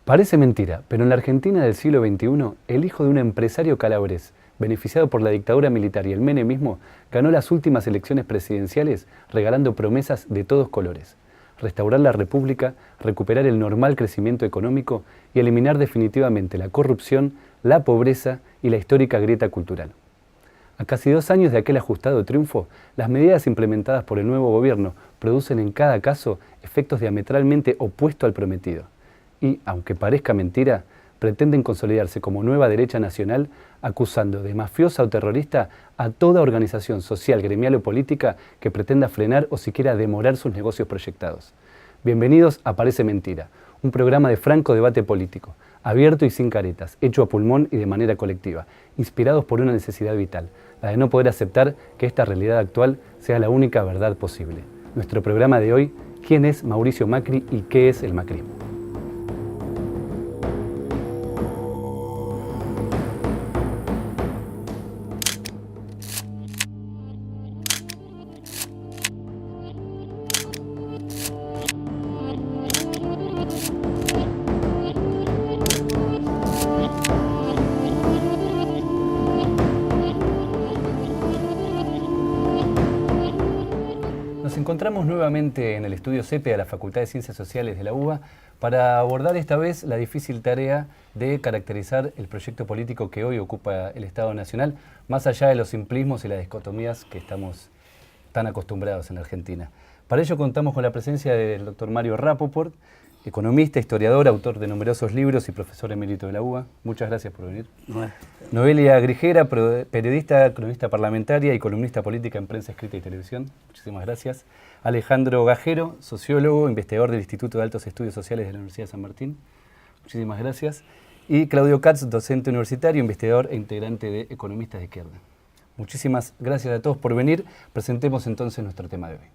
Parece mentira, pero en la Argentina del siglo XXI, el hijo de un empresario calabrés, beneficiado por la dictadura militar y el menemismo, ganó las últimas elecciones presidenciales regalando promesas de todos colores: restaurar la República, recuperar el normal crecimiento económico y eliminar definitivamente la corrupción, la pobreza y la histórica grieta cultural. A casi 2 años de aquel ajustado triunfo, las medidas implementadas por el nuevo gobierno producen en cada caso efectos diametralmente opuestos al prometido. Y, aunque parezca mentira, pretenden consolidarse como nueva derecha nacional, acusando de mafiosa o terrorista a toda organización social, gremial o política que pretenda frenar o siquiera demorar sus negocios proyectados. Bienvenidos a Parece Mentira, un programa de franco debate político, abierto y sin caretas, hecho a pulmón y de manera colectiva, inspirados por una necesidad vital, la de no poder aceptar que esta realidad actual sea la única verdad posible. Nuestro programa de hoy: ¿quién es Mauricio Macri y qué es el macrismo? Nos encontramos nuevamente en el estudio CEPE de la Facultad de Ciencias Sociales de la UBA para abordar esta vez la difícil tarea de caracterizar el proyecto político que hoy ocupa el Estado Nacional, más allá de los simplismos y las dicotomías que estamos tan acostumbrados en la Argentina. Para ello contamos con la presencia del doctor Mario Rapoport, economista, historiador, autor de numerosos libros y profesor emérito de la UBA. Muchas gracias por venir. Bueno. Noelia Grigera, periodista, cronista parlamentaria y columnista política en prensa escrita y televisión. Muchísimas gracias. Alejandro Gajero, sociólogo, investigador del Instituto de Altos Estudios Sociales de la Universidad de San Martín. Muchísimas gracias. Y Claudio Katz, docente universitario, investigador e integrante de Economistas de Izquierda. Muchísimas gracias a todos por venir. Presentemos entonces nuestro tema de hoy.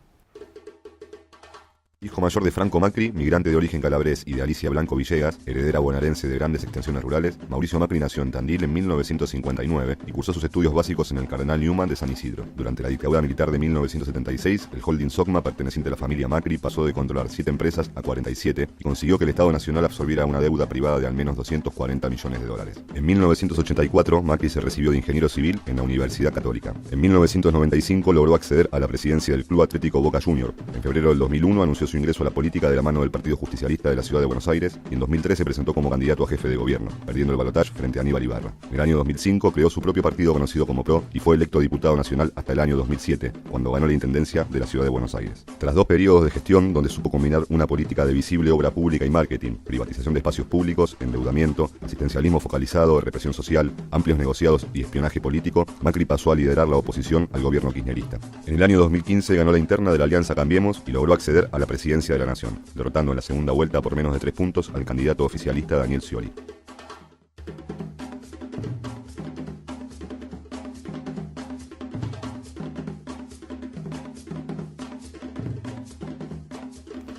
Hijo mayor de Franco Macri, migrante de origen calabrés, y de Alicia Blanco Villegas, heredera bonaerense de grandes extensiones rurales, Mauricio Macri nació en Tandil en 1959 y cursó sus estudios básicos en el Cardenal Newman de San Isidro. Durante la dictadura militar de 1976, el holding Socma, perteneciente a la familia Macri, pasó de controlar 7 empresas a 47 y consiguió que el Estado Nacional absorbiera una deuda privada de al menos 240 millones de dólares. En 1984, Macri se recibió de ingeniero civil en la Universidad Católica. En 1995 logró acceder a la presidencia del Club Atlético Boca Juniors. En febrero del 2001 anunció su ingreso a la política de la mano del Partido Justicialista de la Ciudad de Buenos Aires y en 2013 se presentó como candidato a jefe de gobierno, perdiendo el balotaje frente a Aníbal Ibarra. En el año 2005 creó su propio partido conocido como PRO y fue electo diputado nacional hasta el año 2007, cuando ganó la intendencia de la Ciudad de Buenos Aires. Tras 2 periodos de gestión donde supo combinar una política de visible obra pública y marketing, privatización de espacios públicos, endeudamiento, asistencialismo focalizado, represión social, amplios negociados y espionaje político, Macri pasó a liderar la oposición al gobierno kirchnerista. En el año 2015 ganó la interna de la Alianza Cambiemos y logró acceder a la presidencia de la Nación, derrotando en la segunda vuelta por menos de 3 puntos al candidato oficialista Daniel Scioli.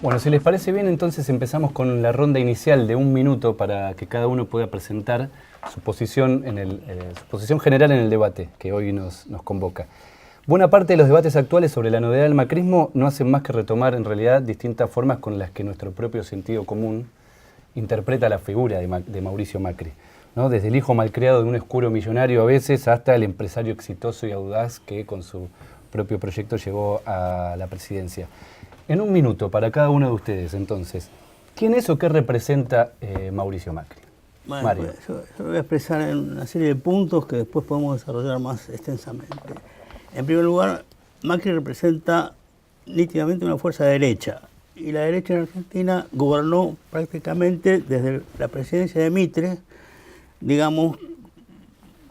Bueno, si les parece bien, entonces empezamos con la ronda inicial de 1 minuto para que cada uno pueda presentar su posición, su posición general en el debate que hoy nos convoca. Buena parte de los debates actuales sobre la novedad del macrismo no hacen más que retomar en realidad distintas formas con las que nuestro propio sentido común interpreta la figura de Mauricio Macri, ¿no? Desde el hijo malcriado de un oscuro millonario a veces hasta el empresario exitoso y audaz que con su propio proyecto llegó a la presidencia. En 1 minuto para cada uno de ustedes, entonces, ¿quién es o qué representa Mauricio Macri? Bueno, Mario. yo voy a expresar en una serie de puntos que después podemos desarrollar más extensamente. En primer lugar, Macri representa nítidamente una fuerza derecha, y la derecha en Argentina gobernó prácticamente desde la presidencia de Mitre, digamos,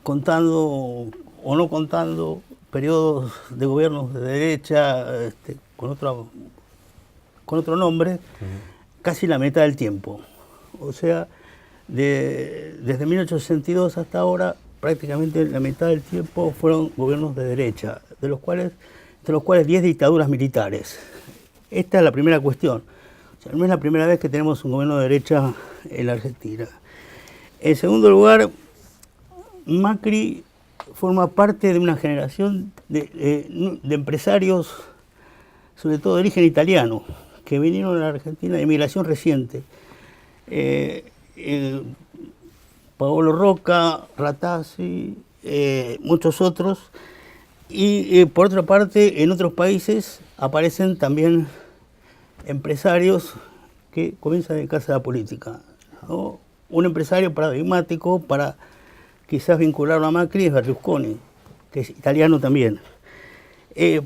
contando o no contando periodos de gobiernos de derecha con otro nombre, casi la mitad del tiempo. O sea, desde 1862 hasta ahora, prácticamente la mitad del tiempo fueron gobiernos de derecha, entre los cuales 10 dictaduras militares. Esta es la primera cuestión. O sea, no es la primera vez que tenemos un gobierno de derecha en la Argentina. En segundo lugar, Macri forma parte de una generación de empresarios, sobre todo de origen italiano, que vinieron a la Argentina de inmigración reciente. Paolo Roca, Ratazzi, muchos otros. Y por otra parte, en otros países aparecen también empresarios que comienzan a dedicarse a la política, ¿no? Un empresario paradigmático para quizás vincularlo a Macri es Berlusconi, que es italiano también.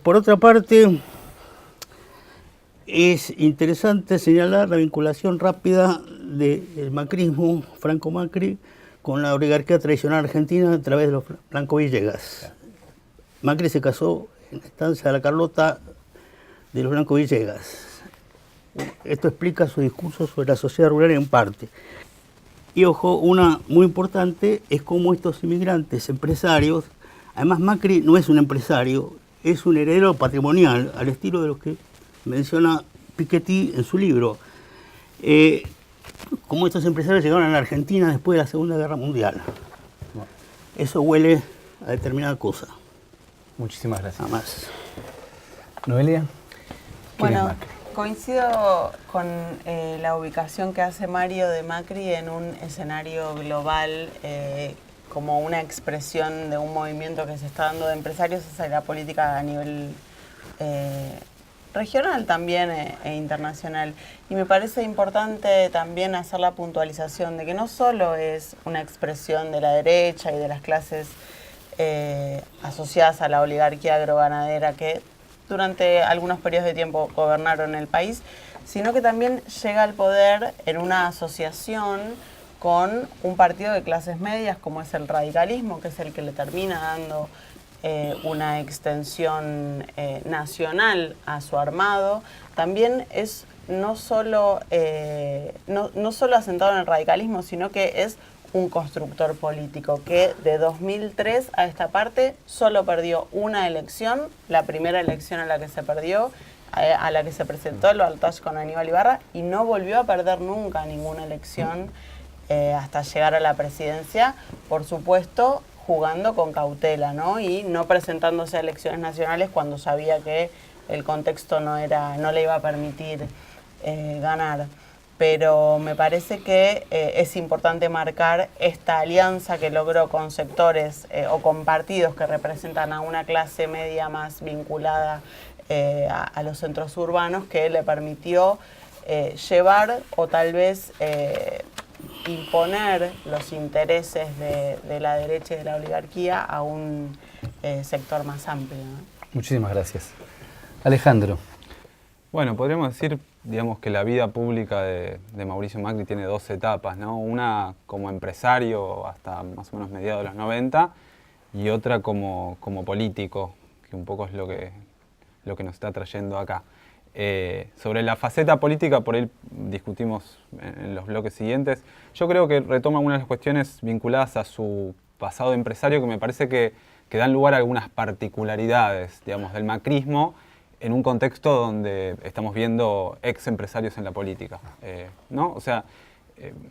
Por otra parte, es interesante señalar la vinculación rápida del macrismo, Franco Macri, con la oligarquía tradicional argentina a través de los Blanco Villegas. Macri se casó en la estancia de la Carlota de los Blanco Villegas. Esto explica su discurso sobre la sociedad rural en parte. Y ojo, una muy importante es cómo estos inmigrantes empresarios, además Macri no es un empresario, es un heredero patrimonial, al estilo de lo que menciona Piketty en su libro. Cómo estos empresarios llegaron a la Argentina después de la Segunda Guerra Mundial. Eso huele a determinada cosa. Muchísimas gracias. Nada más. Noelia, ¿quién es Bueno, Macri? coincido con la ubicación que hace Mario de Macri en un escenario global como una expresión de un movimiento que se está dando de empresarios hacia la política a nivel regional también e internacional. Y me parece importante también hacer la puntualización de que no solo es una expresión de la derecha y de las clases asociadas a la oligarquía agroganadera que durante algunos periodos de tiempo gobernaron el país, sino que también llega al poder en una asociación con un partido de clases medias como es el radicalismo, que es el que le termina dando una extensión nacional a su armado. También es no solo asentado en el radicalismo, sino que es un constructor político que de 2003 a esta parte solo perdió una elección, la primera elección a la que se perdió, a la que se presentó el balotaje con Aníbal Ibarra, y no volvió a perder nunca ninguna elección hasta llegar a la presidencia, por supuesto jugando con cautela, ¿no? Y no presentándose a elecciones nacionales cuando sabía que el contexto no le iba a permitir ganar. Pero me parece que es importante marcar esta alianza que logró con sectores o con partidos que representan a una clase media más vinculada a los centros urbanos, que le permitió llevar o tal vez imponer los intereses de la derecha y de la oligarquía a un sector más amplio, ¿no? Muchísimas gracias. Alejandro. Bueno, podríamos decir, digamos, que la vida pública de Mauricio Macri tiene dos etapas, ¿no? Una como empresario hasta más o menos mediados de los 90 y otra como político, que un poco es lo que nos está trayendo acá. Sobre la faceta política, por ahí discutimos en los bloques siguientes. Yo creo que retoma algunas de las cuestiones vinculadas a su pasado de empresario que me parece que dan lugar a algunas particularidades, digamos, del macrismo en un contexto donde estamos viendo ex empresarios en la política, ¿no? O sea,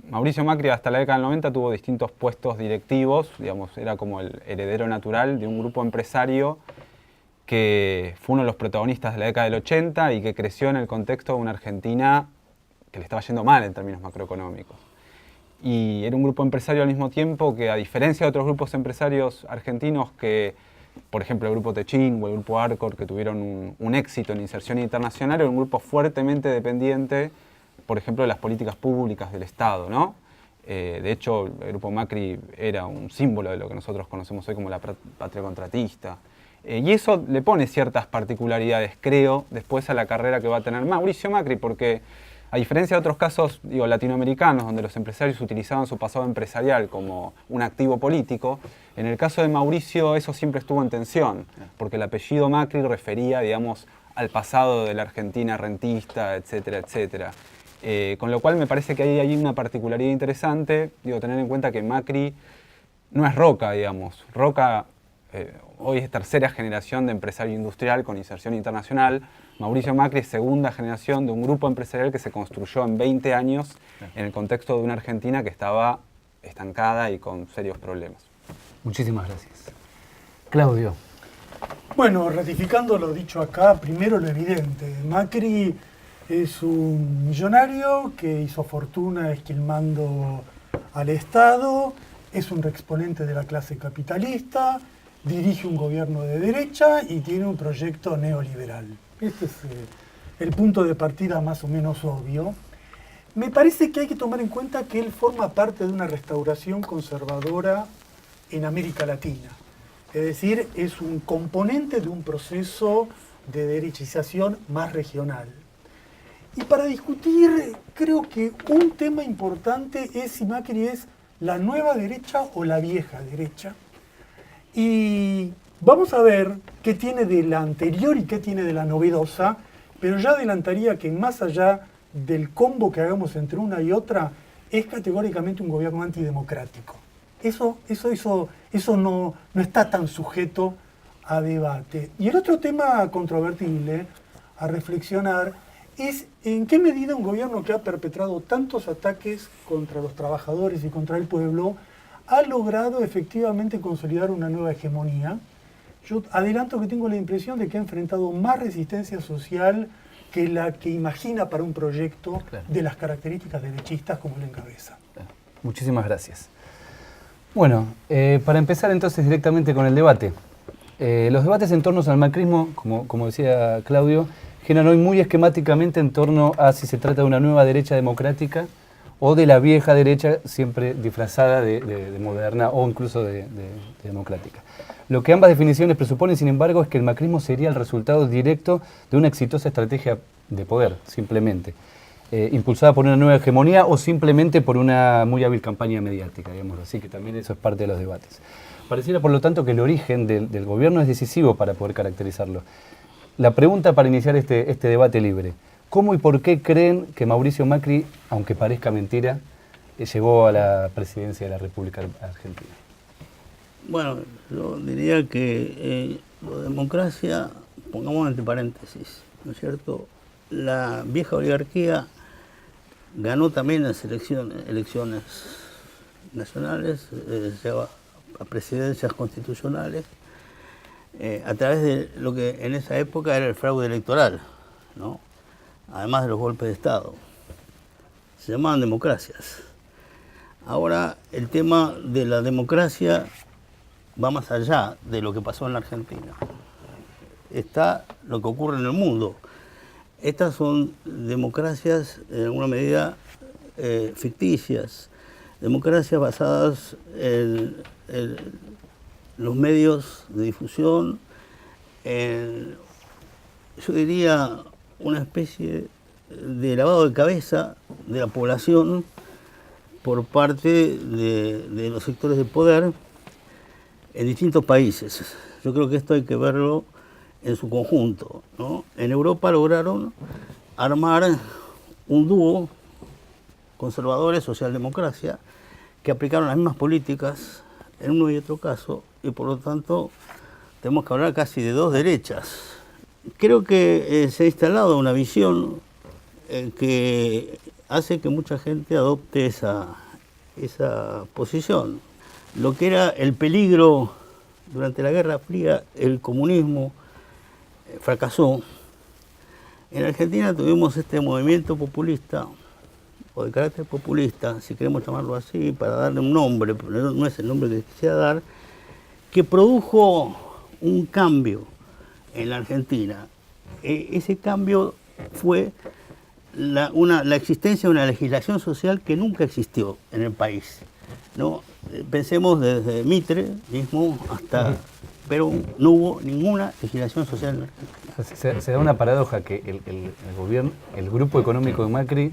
Mauricio Macri hasta la década del 90 tuvo distintos puestos directivos, digamos, era como el heredero natural de un grupo empresario que fue uno de los protagonistas de la década del 80 y que creció en el contexto de una Argentina que le estaba yendo mal en términos macroeconómicos. Y era un grupo empresario al mismo tiempo que, a diferencia de otros grupos empresarios argentinos que, por ejemplo, el grupo Techín o el grupo Arcor, que tuvieron un éxito en inserción internacional, era un grupo fuertemente dependiente, por ejemplo, de las políticas públicas del Estado, ¿no? De hecho, el grupo Macri era un símbolo de lo que nosotros conocemos hoy como la patria contratista. Y eso le pone ciertas particularidades, creo, después a la carrera que va a tener Mauricio Macri, porque a diferencia de otros casos, digo, latinoamericanos, donde los empresarios utilizaban su pasado empresarial como un activo político, en el caso de Mauricio eso siempre estuvo en tensión, porque el apellido Macri refería, digamos, al pasado de la Argentina rentista, etcétera, etcétera. Con lo cual me parece que hay una particularidad interesante, digo, tener en cuenta que Macri no es Roca, digamos. Roca hoy es tercera generación de empresario industrial con inserción internacional. Mauricio Macri es segunda generación de un grupo empresarial que se construyó en 20 años en el contexto de una Argentina que estaba estancada y con serios problemas. Muchísimas gracias. Claudio. Bueno, ratificando lo dicho acá, primero lo evidente. Macri Es un millonario que hizo fortuna esquilmando al Estado, es un exponente de la clase capitalista, dirige un gobierno de derecha y tiene un proyecto neoliberal. Este es el punto de partida más o menos obvio. Me parece que hay que tomar en cuenta que él forma parte de una restauración conservadora en América Latina. Es decir, es un componente de un proceso de derechización más regional. Y para discutir, creo que un tema importante es si Macri es la nueva derecha o la vieja derecha. Y vamos a ver qué tiene de la anterior y qué tiene de la novedosa, pero ya adelantaría que más allá del combo que hagamos entre una y otra, es categóricamente un gobierno antidemocrático. Eso no está tan sujeto a debate. Y el otro tema controvertible a reflexionar es en qué medida un gobierno que ha perpetrado tantos ataques contra los trabajadores y contra el pueblo ha logrado efectivamente consolidar una nueva hegemonía. Yo adelanto que tengo la impresión de que ha enfrentado más resistencia social que la que imagina para un proyecto de las características derechistas como lo encabeza. Muchísimas gracias. Bueno, para empezar entonces directamente con el debate. Los debates en torno al macrismo, como decía Claudio, giran hoy muy esquemáticamente en torno a si se trata de una nueva derecha democrática o de la vieja derecha siempre disfrazada de moderna o incluso de democrática. Lo que ambas definiciones presuponen, sin embargo, es que el macrismo sería el resultado directo de una exitosa estrategia de poder, simplemente, impulsada por una nueva hegemonía o simplemente por una muy hábil campaña mediática, digamos así, que también eso es parte de los debates. Pareciera, por lo tanto, que el origen del gobierno es decisivo para poder caracterizarlo. La pregunta para iniciar este debate libre: ¿cómo y por qué creen que Mauricio Macri, aunque parezca mentira, llegó a la presidencia de la República Argentina? Bueno, yo diría que la democracia, pongamos entre paréntesis, ¿no es cierto? La vieja oligarquía ganó también las elecciones nacionales, llegó a presidencias constitucionales, a través de lo que en esa época era el fraude electoral, ¿no? Además de los golpes de Estado. Se llamaban democracias. Ahora, el tema de la democracia va más allá de lo que pasó en la Argentina. Está lo que ocurre en el mundo. Estas son democracias, en alguna medida, ficticias, democracias basadas en los medios de difusión, yo diría una especie de lavado de cabeza de la población por parte de los sectores de poder en distintos países. Yo creo que esto hay que verlo en su conjunto, ¿no? En Europa lograron armar un dúo, conservadores, socialdemocracia, que aplicaron las mismas políticas en uno y otro caso, y por lo tanto tenemos que hablar casi de dos derechas. Creo que se ha instalado una visión que hace que mucha gente adopte esa posición. Lo que era el peligro durante la Guerra Fría, el comunismo, fracasó. En Argentina tuvimos este movimiento populista, o de carácter populista, si queremos llamarlo así, para darle un nombre, pero no es el nombre que quisiera dar, que produjo un cambio en la Argentina. Ese cambio fue la existencia de una legislación social que nunca existió en el país, ¿no? Pensemos desde Mitre mismo hasta Perón, no hubo ninguna legislación social en la Argentina. Se da una paradoja que el gobierno, el grupo económico de Macri,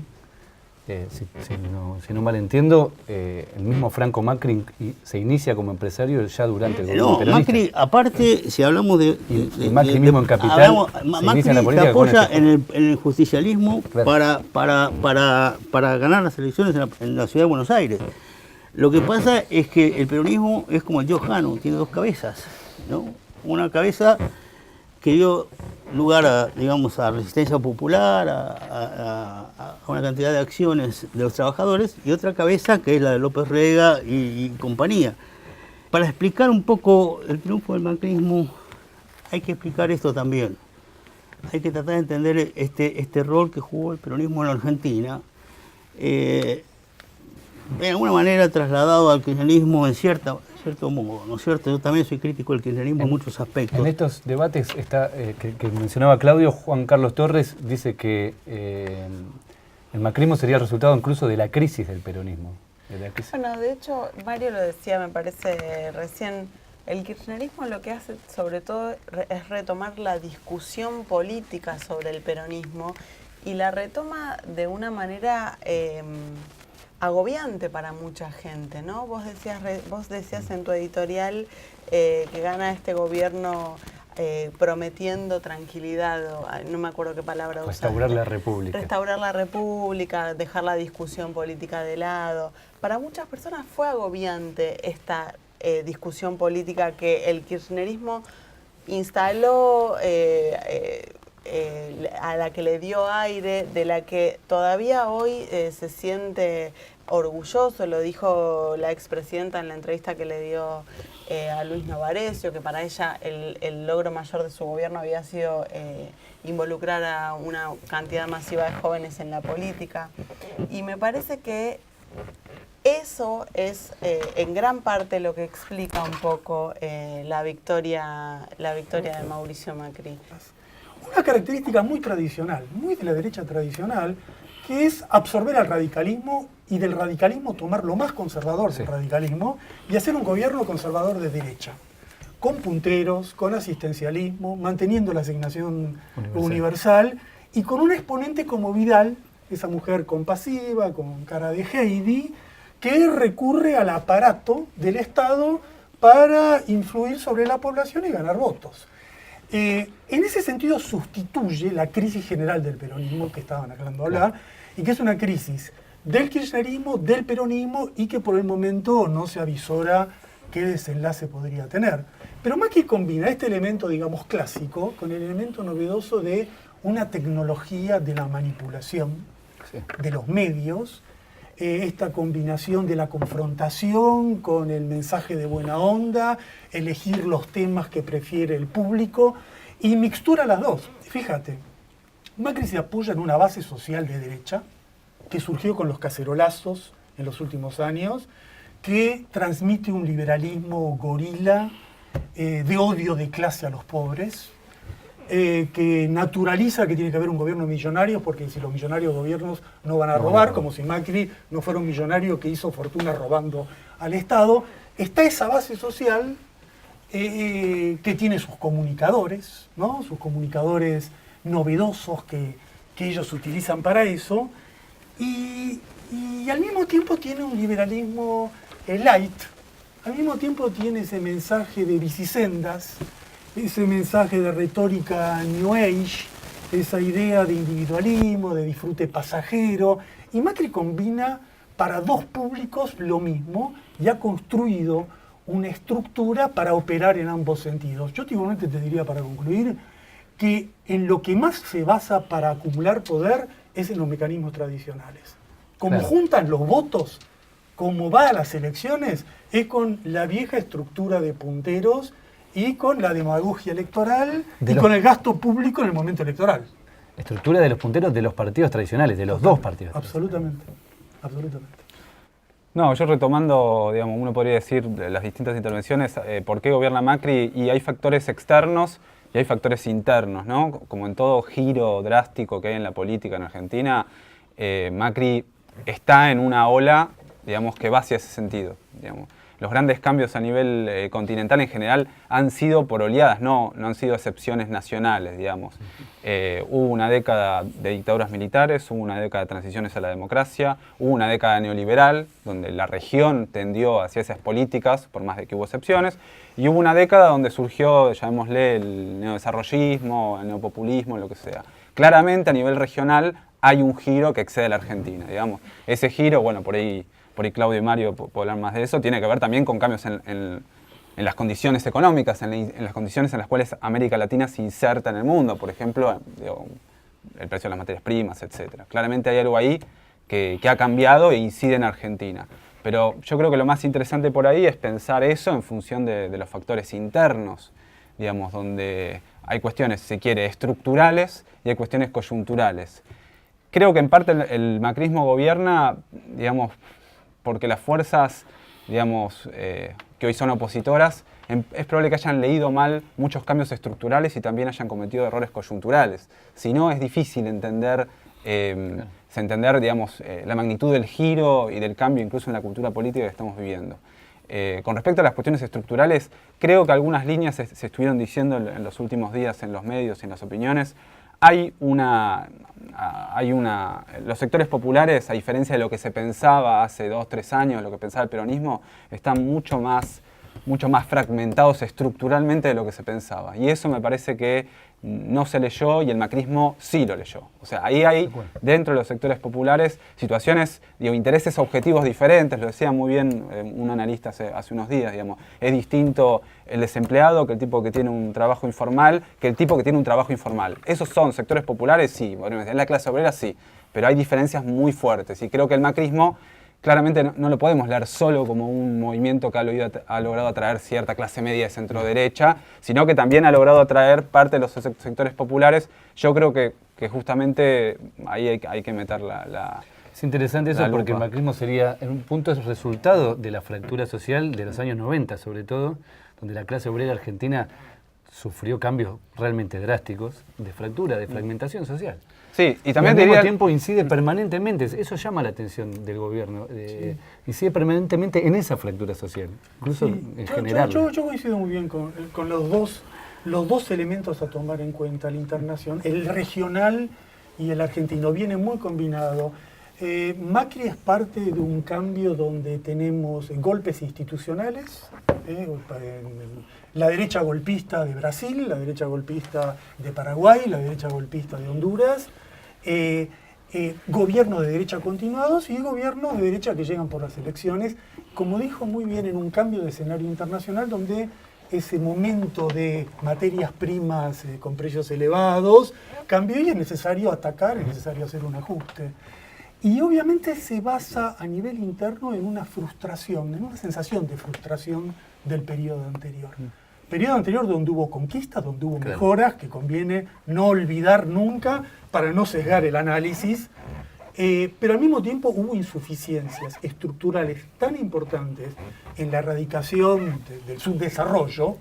si no mal entiendo, el mismo Franco Macri se inicia como empresario ya durante el gobierno peronista. Macri, aparte, si hablamos de Macri mismo en Capital, Macri se apoya en el justicialismo, claro, para ganar las elecciones en la ciudad de Buenos Aires. Lo que pasa es que el peronismo es como el tío Jano, tiene dos cabezas, ¿no? Una cabeza que dio lugar a resistencia popular, a una cantidad de acciones de los trabajadores, y otra cabeza que es la de López Rega y compañía. Para explicar un poco el triunfo del macrismo hay que explicar esto también. hay que tratar de entender este rol que jugó el peronismo en la Argentina, de alguna manera trasladado al kirchnerismo en cierto modo, ¿no es cierto? Yo también soy crítico del kirchnerismo en muchos aspectos. En estos debates que mencionaba Claudio, Juan Carlos Torres dice que el macrismo sería el resultado incluso de la crisis del peronismo. Bueno, de hecho, Mario lo decía, me parece recién, el kirchnerismo lo que hace sobre todo es retomar la discusión política sobre el peronismo y la retoma de una manera agobiante para mucha gente, ¿no? Vos decías en tu editorial que gana este gobierno prometiendo tranquilidad, no me acuerdo qué palabra usaste. Restaurar la República. Restaurar la República, dejar la discusión política de lado. Para muchas personas fue agobiante esta discusión política que el kirchnerismo instaló, a la que le dio aire, de la que todavía hoy se siente orgulloso. Lo dijo la expresidenta en la entrevista que le dio a Luis Novarecio, que para ella el logro mayor de su gobierno había sido involucrar a una cantidad masiva de jóvenes en la política. Y me parece que eso es en gran parte lo que explica un poco la victoria de Mauricio Macri. Una característica muy tradicional, muy de la derecha tradicional, que es absorber al radicalismo y del radicalismo tomar lo más conservador del radicalismo y hacer un gobierno conservador de derecha, con punteros, con asistencialismo, manteniendo la asignación universal y con un exponente como Vidal, esa mujer compasiva, con cara de Heidi, que recurre al aparato del Estado para influir sobre la población y ganar votos. En ese sentido sustituye la crisis general del peronismo que estaban hablando hablar, y que es una crisis del kirchnerismo, del peronismo, y que por el momento no se avisora qué desenlace podría tener. Pero Macri combina este elemento, digamos, clásico con el elemento novedoso de una tecnología de la manipulación de los medios, esta combinación de la confrontación con el mensaje de buena onda, elegir los temas que prefiere el público y mixtura las dos. Fíjate, Macri se apoya en una base social de derecha que surgió con los cacerolazos en los últimos años, que transmite un liberalismo gorila de odio de clase a los pobres, que naturaliza que tiene que haber un gobierno millonario, porque si los millonarios gobiernos no van a robar, como si Macri no fuera un millonario que hizo fortuna robando al Estado. Está esa base social que tiene sus comunicadores, ¿no? Sus comunicadores novedosos que ellos utilizan para eso, y al mismo tiempo tiene un liberalismo light, al mismo tiempo tiene ese mensaje de bicisendas, ese mensaje de retórica New Age, esa idea de individualismo, de disfrute pasajero, y Macri combina para dos públicos lo mismo y ha construido una estructura para operar en ambos sentidos. Yo igualmente te diría, para concluir, que en lo que más se basa para acumular poder es en los mecanismos tradicionales. Como juntan los votos, como va a las elecciones, es con la vieja estructura de punteros y con la demagogia electoral con el gasto público en el momento electoral. Estructura de los punteros de los partidos tradicionales, de los dos partidos. Absolutamente, absolutamente. No, yo retomando, digamos, uno podría decir las distintas intervenciones, por qué gobierna Macri, y hay factores externos y hay factores internos, ¿no? Como en todo giro drástico que hay en la política en Argentina, Macri está en una ola, digamos, que va hacia ese sentido, digamos. Los grandes cambios a nivel continental en general han sido por oleadas, no han sido excepciones nacionales, digamos. Hubo una década de dictaduras militares, hubo una década de transiciones a la democracia, hubo una década neoliberal, donde la región tendió hacia esas políticas, por más de que hubo excepciones, y hubo una década donde surgió, llamémosle, el neodesarrollismo, el neopopulismo, lo que sea. Claramente a nivel regional hay un giro que excede a la Argentina, digamos. Ese giro, bueno, por ahí Claudio y Mario pueden hablar más de eso, tiene que ver también con cambios en las condiciones económicas, en las condiciones en las cuales América Latina se inserta en el mundo, por ejemplo, el precio de las materias primas, etc. Claramente hay algo ahí que ha cambiado e incide en Argentina. Pero yo creo que lo más interesante por ahí es pensar eso en función de los factores internos, digamos, donde hay cuestiones, si se quiere, estructurales y hay cuestiones coyunturales. Creo que en parte el macrismo gobierna, digamos, porque las fuerzas, digamos, que hoy son opositoras, es probable que hayan leído mal muchos cambios estructurales y también hayan cometido errores coyunturales. Si no, es difícil entender, digamos, la magnitud del giro y del cambio incluso en la cultura política que estamos viviendo. Con respecto a las cuestiones estructurales, creo que algunas líneas se estuvieron diciendo en los últimos días en los medios y en las opiniones. Los sectores populares, a diferencia de lo que se pensaba hace 2 o 3 años, lo que pensaba el peronismo, están mucho más fragmentados estructuralmente de lo que se pensaba. Y eso me parece que no se leyó y el macrismo sí lo leyó. O sea, ahí hay, dentro de los sectores populares, situaciones, intereses objetivos diferentes. Lo decía muy bien un analista hace unos días, digamos. Es distinto el desempleado que el tipo que tiene un trabajo informal que el tipo que tiene un trabajo informal. Esos son sectores populares, sí. Bueno, en la clase obrera, sí. Pero hay diferencias muy fuertes. Y creo que el macrismo claramente no lo podemos leer solo como un movimiento que ha logrado atraer cierta clase media de centro-derecha, sino que también ha logrado atraer parte de los sectores populares. Yo creo que justamente ahí hay que meter la Es interesante eso la porque el lupa. macrismo sería, en un punto, es resultado de la fractura social de los años 90, sobre todo, donde la clase obrera argentina sufrió cambios realmente drásticos de fractura, de fragmentación social. Sí, y Y también al mismo diría... tiempo incide permanentemente, eso llama la atención del gobierno, incide permanentemente en esa fractura social, incluso Sí, en general. yo coincido muy bien con los dos elementos a tomar en cuenta, la internación, el regional y el argentino, viene muy combinado. Macri es parte de un cambio donde tenemos golpes institucionales, la derecha golpista de Brasil, la derecha golpista de Paraguay, la derecha golpista de Honduras, gobiernos de derecha continuados y gobiernos de derecha que llegan por las elecciones, como dijo muy bien, en un cambio de escenario internacional donde ese momento de materias primas con precios elevados cambió y es necesario atacar, es necesario hacer un ajuste. Y obviamente se basa a nivel interno en una frustración, en una sensación de frustración del periodo anterior. Periodo anterior donde hubo conquistas, donde hubo mejoras, que conviene no olvidar nunca para no sesgar el análisis, pero al mismo tiempo hubo insuficiencias estructurales tan importantes en la erradicación del subdesarrollo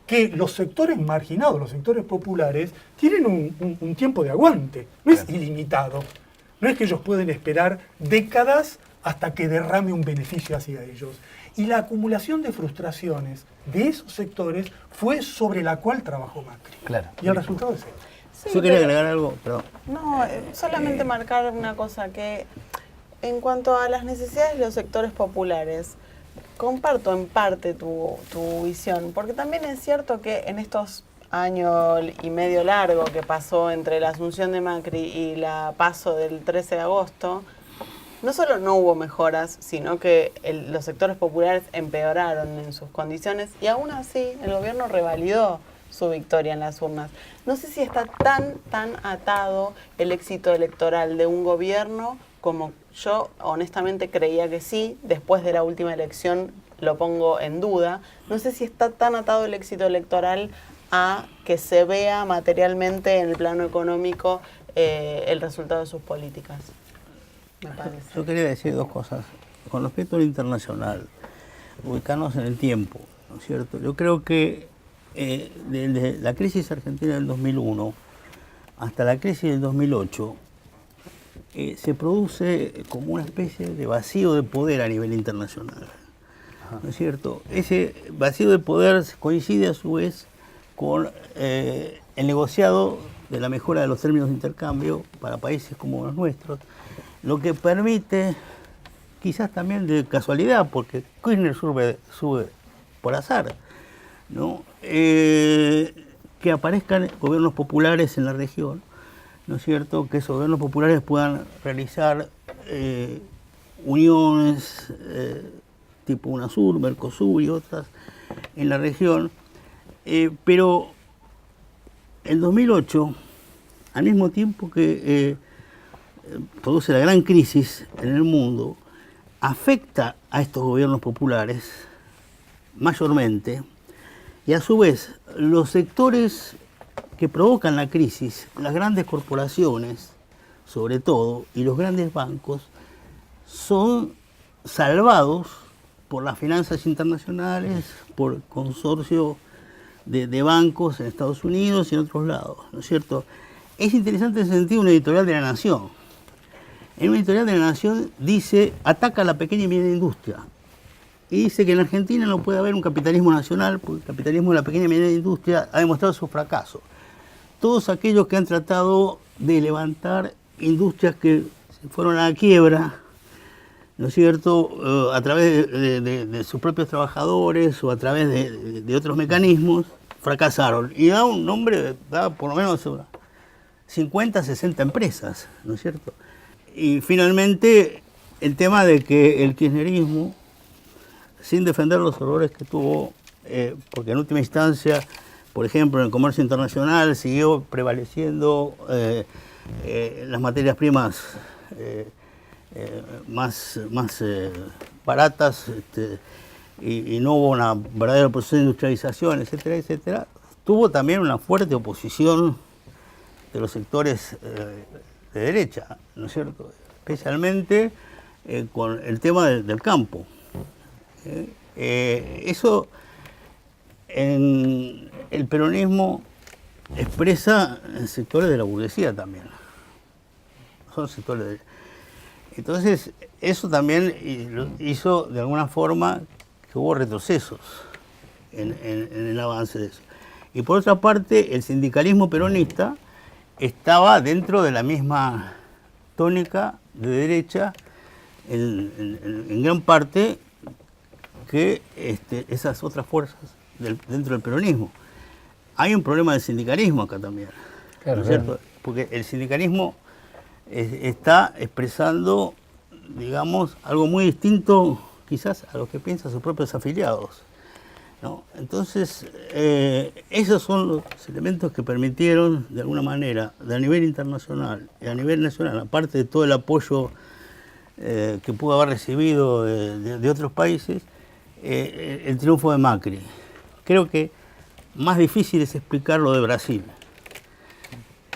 que los sectores marginados, los sectores populares, tienen un tiempo de aguante, no es ilimitado. No es que ellos pueden esperar décadas hasta que derrame un beneficio hacia ellos. Y la acumulación de frustraciones de esos sectores fue sobre la cual trabajó Macri. Claro. Y el resultado es ese. Sí, Yo quería pero- agregar algo, perdón. No, solamente marcar una cosa, que en cuanto a las necesidades de los sectores populares, comparto en parte tu visión, porque también es cierto que en estos año y medio largo que pasó entre la asunción de Macri y la paso del 13 de agosto, no solo no hubo mejoras, sino que los sectores populares empeoraron en sus condiciones y aún así el gobierno revalidó su victoria en las urnas. No sé si está tan atado el éxito electoral de un gobierno como yo honestamente creía que sí. Después de la última elección lo pongo en duda. No sé si está tan atado el éxito electoral a que se vea materialmente en el plano económico el resultado de sus políticas. Me parece. Yo quería decir dos cosas. Con respecto al internacional, ubicarnos en el tiempo, ¿no es cierto? Yo creo que desde la crisis argentina del 2001 hasta la crisis del 2008 se produce como una especie de vacío de poder a nivel internacional, ¿no es cierto? Ese vacío de poder coincide a su vez con el negociado de la mejora de los términos de intercambio para países como los nuestros, lo que permite, quizás también de casualidad, porque Kirchner sube por azar, ¿no? Que aparezcan gobiernos populares en la región, ¿no es cierto? Que esos gobiernos populares puedan realizar uniones tipo UNASUR, Mercosur y otras en la región. Pero en 2008, al mismo tiempo que produce la gran crisis en el mundo, afecta a estos gobiernos populares mayormente, y a su vez los sectores que provocan la crisis, las grandes corporaciones, sobre todo, y los grandes bancos, son salvados por las finanzas internacionales, por el consorcio de bancos en Estados Unidos y en otros lados, ¿no es cierto? Es interesante en ese sentido una editorial de La Nación. En una editorial de La Nación dice, ataca a la pequeña y mediana industria. Y dice que en Argentina no puede haber un capitalismo nacional, porque el capitalismo de la pequeña y mediana industria ha demostrado su fracaso. Todos aquellos que han tratado de levantar industrias que se fueron a la quiebra, ¿no es cierto?, a través de sus propios trabajadores o a través de otros mecanismos, fracasaron. Y da un nombre, da por lo menos 50, 60 empresas, ¿no es cierto? Y finalmente el tema de que el kirchnerismo, sin defender los errores que tuvo, porque en última instancia, por ejemplo, en el comercio internacional siguió prevaleciendo las materias primas más baratas, y no hubo una verdadera proceso de industrialización, etcétera, etcétera. Tuvo también una fuerte oposición de los sectores de derecha, ¿no es cierto? Especialmente con el tema del campo. Eso en el peronismo expresa en sectores de la burguesía también. Son sectores de... Entonces, eso también hizo de alguna forma que hubo retrocesos en el avance de eso. Y por otra parte, el sindicalismo peronista estaba dentro de la misma tónica de derecha en gran parte que esas otras fuerzas dentro del peronismo. Hay un problema del sindicalismo acá también, Claro, ¿no es cierto? Porque el sindicalismo está expresando, digamos, algo muy distinto quizás a lo que piensan sus propios afiliados, ¿no? Entonces, esos son los elementos que permitieron, de alguna manera, a nivel internacional y a nivel nacional, aparte de todo el apoyo que pudo haber recibido de otros países, el triunfo de Macri. Creo que más difícil es explicar lo de Brasil.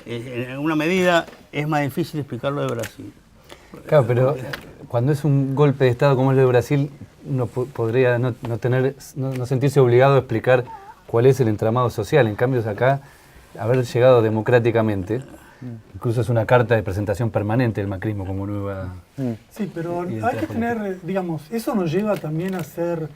En alguna medida es más difícil explicarlo de Brasil. Claro, pero cuando es un golpe de Estado como el de Brasil, uno podría no sentirse obligado a explicar cuál es el entramado social. En cambio, acá, haber llegado democráticamente, incluso es una carta de presentación permanente del macrismo como nueva... Sí, pero hay que tener, digamos, eso nos lleva también a ser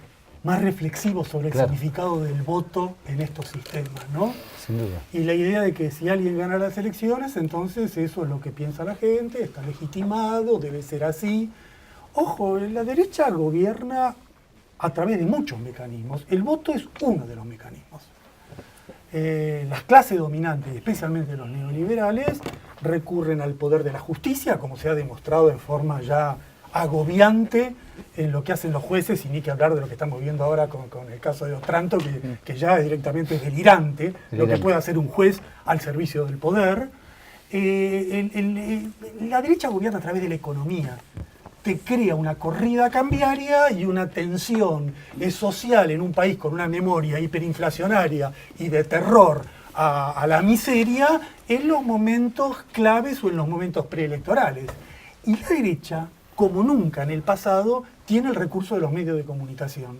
más reflexivos sobre el significado del voto en estos sistemas, ¿no? Sin duda. Y la idea de que si alguien gana las elecciones, entonces eso es lo que piensa la gente, está legitimado, debe ser así. Ojo, la derecha gobierna a través de muchos mecanismos. El voto es uno de los mecanismos. Las clases dominantes, especialmente los neoliberales, recurren al poder de la justicia, como se ha demostrado en forma ya agobiante en lo que hacen los jueces, y ni que hablar de lo que estamos viendo ahora con el caso de Otranto, que ya es directamente delirante lo que puede hacer un juez al servicio del poder. La derecha gobierna a través de la economía. Te crea una corrida cambiaria y una tensión social en un país con una memoria hiperinflacionaria y de terror a la miseria en los momentos claves o en los momentos preelectorales. Y la derecha, como nunca en el pasado, tiene el recurso de los medios de comunicación.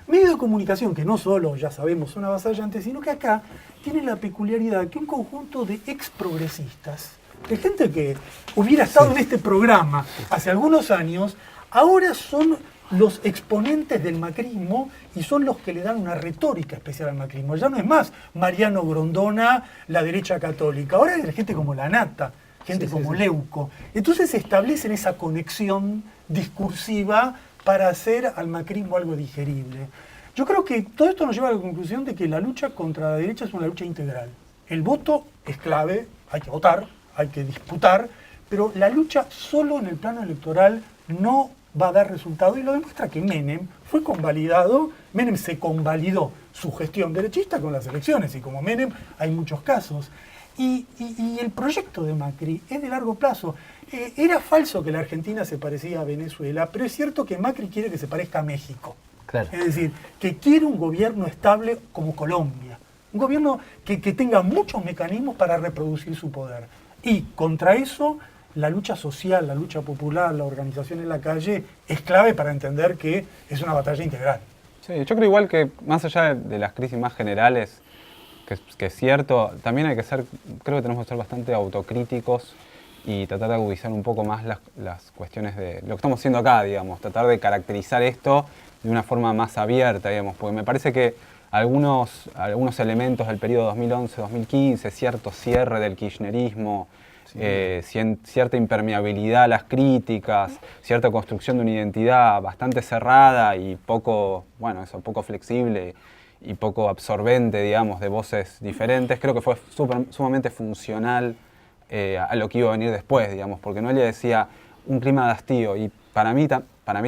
Medios de comunicación que no solo, ya sabemos, son avasallantes, sino que acá tienen la peculiaridad que un conjunto de exprogresistas, de gente que hubiera estado en este programa hace algunos años, ahora son los exponentes del macrismo y son los que le dan una retórica especial al macrismo. Ya no es más Mariano Grondona, la derecha católica, ahora es gente como La Nata, gente como Leuco. Entonces se establecen esa conexión discursiva para hacer al macrismo algo digerible. Yo creo que todo esto nos lleva a la conclusión de que la lucha contra la derecha es una lucha integral. El voto es clave, hay que votar, hay que disputar, pero la lucha solo en el plano electoral no va a dar resultado, y lo demuestra que Menem fue convalidado. Menem se convalidó su gestión derechista con las elecciones, y como Menem hay muchos casos. Y el proyecto de Macri es de largo plazo. Era falso que la Argentina se parecía a Venezuela, pero es cierto que Macri quiere que se parezca a México. Claro. Es decir, que quiere un gobierno estable como Colombia, Un gobierno que tenga muchos mecanismos para reproducir su poder. Y contra eso, la lucha social, la lucha popular, la organización en la calle es clave para entender que es una batalla integral. Sí, yo creo igual que más allá de las crisis más generales, que es cierto, también hay que ser, creo que tenemos que ser bastante autocríticos y tratar de agudizar un poco más las cuestiones de lo que estamos haciendo acá, digamos, tratar de caracterizar esto de una forma más abierta, digamos, porque me parece que algunos elementos del periodo 2011-2015, cierto cierre del kirchnerismo, cierta impermeabilidad a las críticas, cierta construcción de una identidad bastante cerrada y poco flexible y poco absorbente, digamos, de voces diferentes, creo que fue sumamente funcional a lo que iba a venir después, digamos, porque Noelia decía un clima de hastío y para mí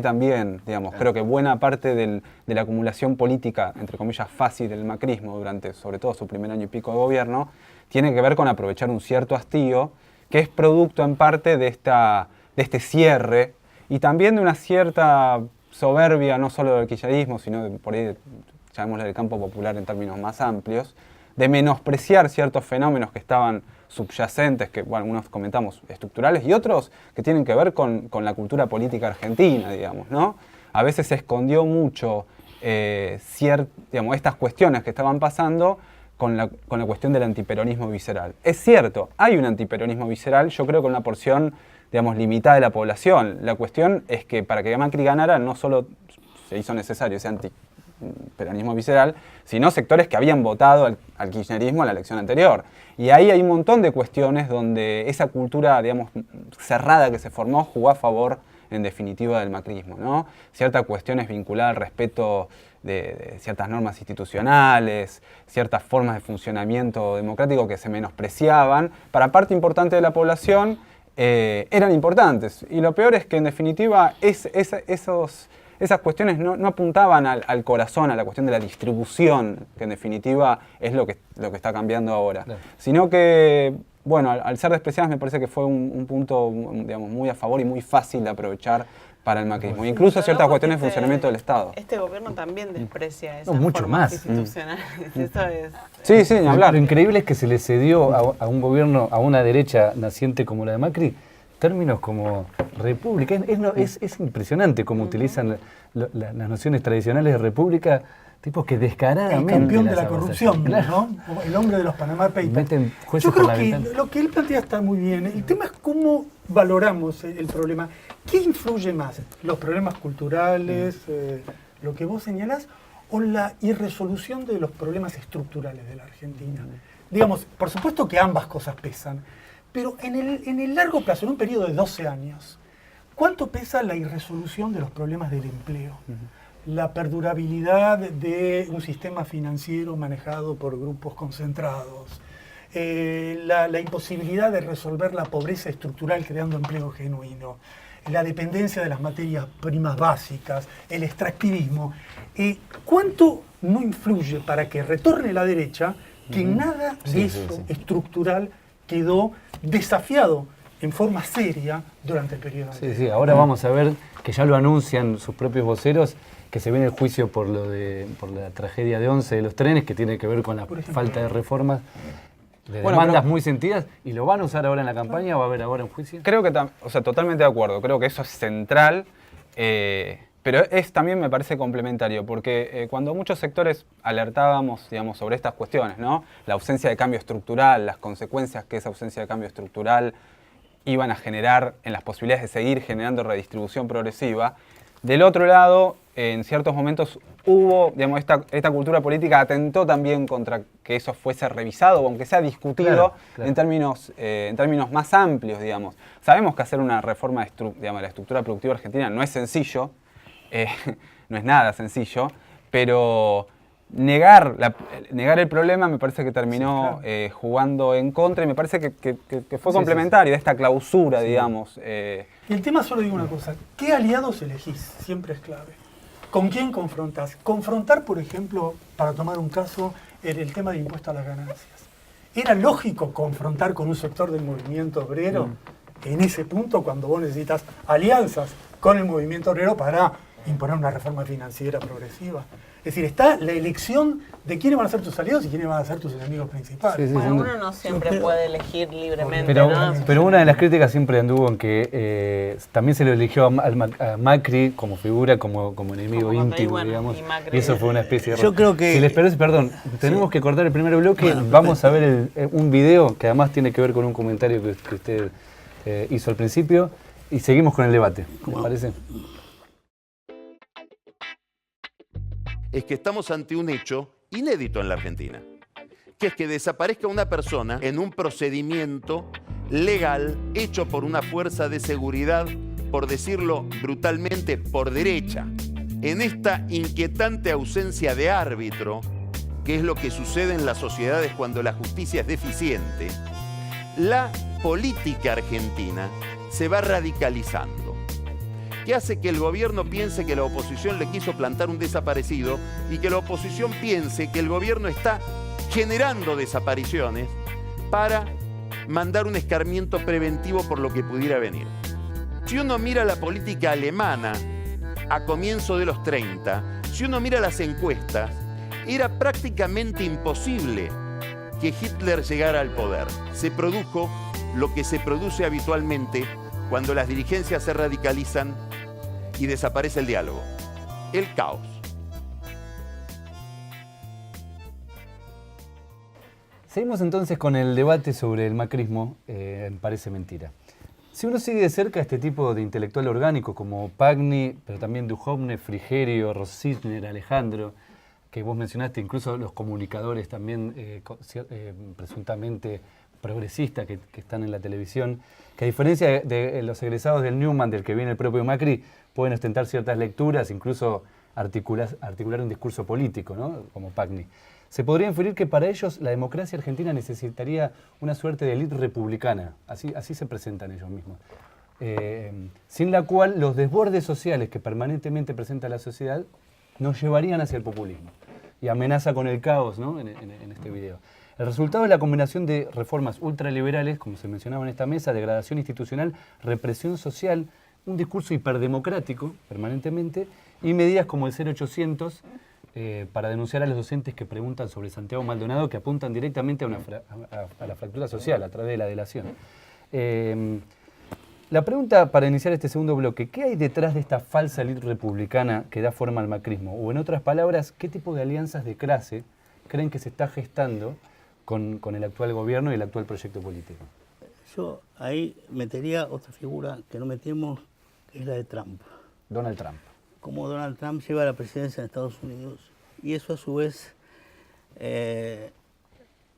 también, digamos, creo que buena parte de la acumulación política, entre comillas, fácil del macrismo durante, sobre todo, su primer año y pico de gobierno, tiene que ver con aprovechar un cierto hastío que es producto en parte de este cierre y también de una cierta soberbia, no solo del kirchnerismo, sino por ahí, llamémosle del campo popular en términos más amplios, de menospreciar ciertos fenómenos que estaban subyacentes, que bueno, unos comentamos estructurales y otros que tienen que ver con la cultura política argentina, digamos, ¿no? A veces se escondió mucho digamos, estas cuestiones que estaban pasando con la cuestión del antiperonismo visceral. Es cierto, hay un antiperonismo visceral, yo creo que una porción, digamos, limitada de la población. La cuestión es que para que Macri ganara no solo se hizo necesario ese antiperonismo visceral, sino sectores que habían votado al kirchnerismo en la elección anterior. Y ahí hay un montón de cuestiones donde esa cultura, digamos, cerrada que se formó jugó a favor, en definitiva, del macrismo, ¿no? Ciertas cuestiones vinculadas al respeto de ciertas normas institucionales, ciertas formas de funcionamiento democrático que se menospreciaban, para parte importante de la población eran importantes. Y lo peor es que, en definitiva, esas cuestiones no apuntaban al corazón, a la cuestión de la distribución, que en definitiva es lo que está cambiando ahora. Claro. Sino que, bueno, al ser despreciadas me parece que fue un punto, digamos, muy a favor y muy fácil de aprovechar para el macrismo. Incluso ciertas cuestiones de funcionamiento del Estado. Este gobierno también desprecia esas formas institucionales. Eso es... Sí, ni hablar. Lo increíble es que se le cedió a un gobierno, a una derecha naciente como la de Macri, términos como república. Es impresionante cómo utilizan las nociones tradicionales de república, tipos que descaradamente... El campeón de la corrupción, claro, ¿no? El hombre de los Panama Papers. Meten jueces Yo creo por la que ventana. lo que él plantea está muy bien. El tema es cómo valoramos el problema. ¿Qué influye más? ¿Los problemas culturales, lo que vos señalás, o la irresolución de los problemas estructurales de la Argentina? Digamos, por supuesto que ambas cosas pesan, pero en el largo plazo, en un periodo de 12 años, ¿cuánto pesa la irresolución de los problemas del empleo? La perdurabilidad de un sistema financiero manejado por grupos concentrados, la imposibilidad de resolver la pobreza estructural creando empleo genuino, la dependencia de las materias primas básicas, el extractivismo. ¿Cuánto no influye para que retorne la derecha que nada de eso estructural quedó desafiado en forma seria durante el periodo anterior? Sí, ahora vamos a ver que ya lo anuncian sus propios voceros, que se viene el juicio por la tragedia de Once de los trenes, que tiene que ver con la falta de reformas, de demandas muy sentidas, y lo van a usar ahora en la campaña o va a haber ahora un juicio. Creo que, totalmente de acuerdo, creo que eso es central, pero también me parece complementario, porque cuando muchos sectores alertábamos, digamos, sobre estas cuestiones, ¿no? La ausencia de cambio estructural, las consecuencias que esa ausencia de cambio estructural iban a generar en las posibilidades de seguir generando redistribución progresiva, del otro lado, en ciertos momentos hubo, digamos, esta cultura política atentó también contra que eso fuese revisado, o aunque sea discutido, claro. En términos más amplios, digamos. Sabemos que hacer una reforma de la estructura productiva argentina no es sencillo, no es nada sencillo, pero negar el problema me parece que terminó jugando en contra, y me parece que fue complementario de esta clausura, digamos. Y el tema, solo digo una cosa, ¿qué aliados elegís? Siempre es clave. ¿Con quién confrontás? Confrontar, por ejemplo, para tomar un caso, el tema de impuesto a las ganancias. ¿Era lógico confrontar con un sector del movimiento obrero en ese punto, cuando vos necesitas alianzas con el movimiento obrero para imponer una reforma financiera progresiva. Es decir, está la elección de quiénes van a ser tus aliados y quiénes van a ser tus enemigos principales. Sí, sí, Bueno, sí. uno no siempre puede elegir libremente, Pero, ¿no? pero una de las críticas siempre anduvo en que también se lo eligió a Macri como figura, como enemigo Como Macri, íntimo, bueno, digamos. y Macri. Y eso fue una especie de... Yo creo que- Si les parece, perdón, tenemos que cortar el primer bloque. Bueno, vamos a ver un video que además tiene que ver con un comentario que usted hizo al principio. Y seguimos con el debate. ¿Les parece? Es que estamos ante un hecho inédito en la Argentina, que es que desaparezca una persona en un procedimiento legal hecho por una fuerza de seguridad, por decirlo brutalmente, por derecha. En esta inquietante ausencia de árbitro, que es lo que sucede en las sociedades cuando la justicia es deficiente, la política argentina se va radicalizando, que hace que el gobierno piense que la oposición le quiso plantar un desaparecido y que la oposición piense que el gobierno está generando desapariciones para mandar un escarmiento preventivo por lo que pudiera venir. Si uno mira la política alemana a comienzo de los 30, si uno mira las encuestas, era prácticamente imposible que Hitler llegara al poder. Se produjo lo que se produce habitualmente cuando las dirigencias se radicalizan y desaparece el diálogo, el caos. Seguimos entonces con el debate sobre el macrismo, parece mentira. Si uno sigue de cerca a este tipo de intelectual orgánico como Pagni, pero también Duhovne, Frigerio, Rositner, Alejandro, que vos mencionaste, incluso los comunicadores también presuntamente progresistas que están en la televisión, que a diferencia de los egresados del Newman, del que viene el propio Macri, pueden ostentar ciertas lecturas, incluso articular un discurso político, ¿no? Como Pagni. Se podría inferir que para ellos la democracia argentina necesitaría una suerte de élite republicana, así se presentan ellos mismos, sin la cual los desbordes sociales que permanentemente presenta la sociedad nos llevarían hacia el populismo y amenaza con el caos, ¿no? en este video. El resultado es la combinación de reformas ultraliberales, como se mencionaba en esta mesa, degradación institucional, represión social, un discurso hiperdemocrático permanentemente y medidas como el 0800 para denunciar a los docentes que preguntan sobre Santiago Maldonado, que apuntan directamente a la fractura social a través de la delación. La pregunta para iniciar este segundo bloque, ¿qué hay detrás de esta falsa élite republicana que da forma al macrismo? O en otras palabras, ¿qué tipo de alianzas de clase creen que se está gestando con el actual gobierno y el actual proyecto político? Yo ahí metería otra figura que no metemos, que es la de Trump. Donald Trump. Cómo Donald Trump lleva la presidencia de Estados Unidos y eso a su vez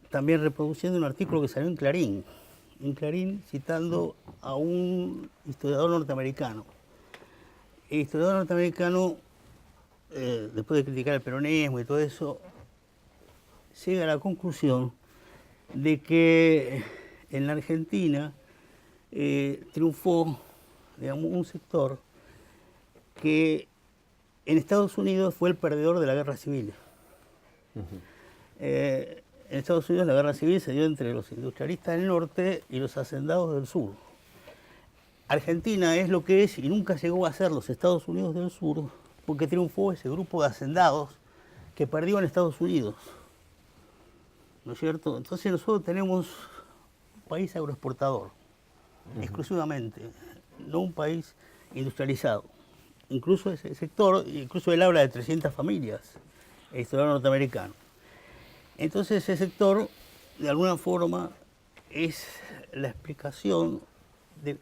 también reproduciendo un artículo que salió en Clarín citando a un historiador norteamericano. El historiador norteamericano, después de criticar el peronismo y todo eso, llega a la conclusión de que en la Argentina triunfó, digamos, un sector que en Estados Unidos fue el perdedor de la guerra civil. En Estados Unidos la guerra civil se dio entre los industrialistas del norte y los hacendados del sur. Argentina es lo que es y nunca llegó a ser los Estados Unidos del sur porque triunfó ese grupo de hacendados que perdió en Estados Unidos. ¿No es cierto? Entonces nosotros tenemos un país agroexportador, exclusivamente, no un país industrializado. Incluso ese sector, incluso él habla de 300 familias, el historiador norteamericano. Entonces ese sector, de alguna forma, es la explicación de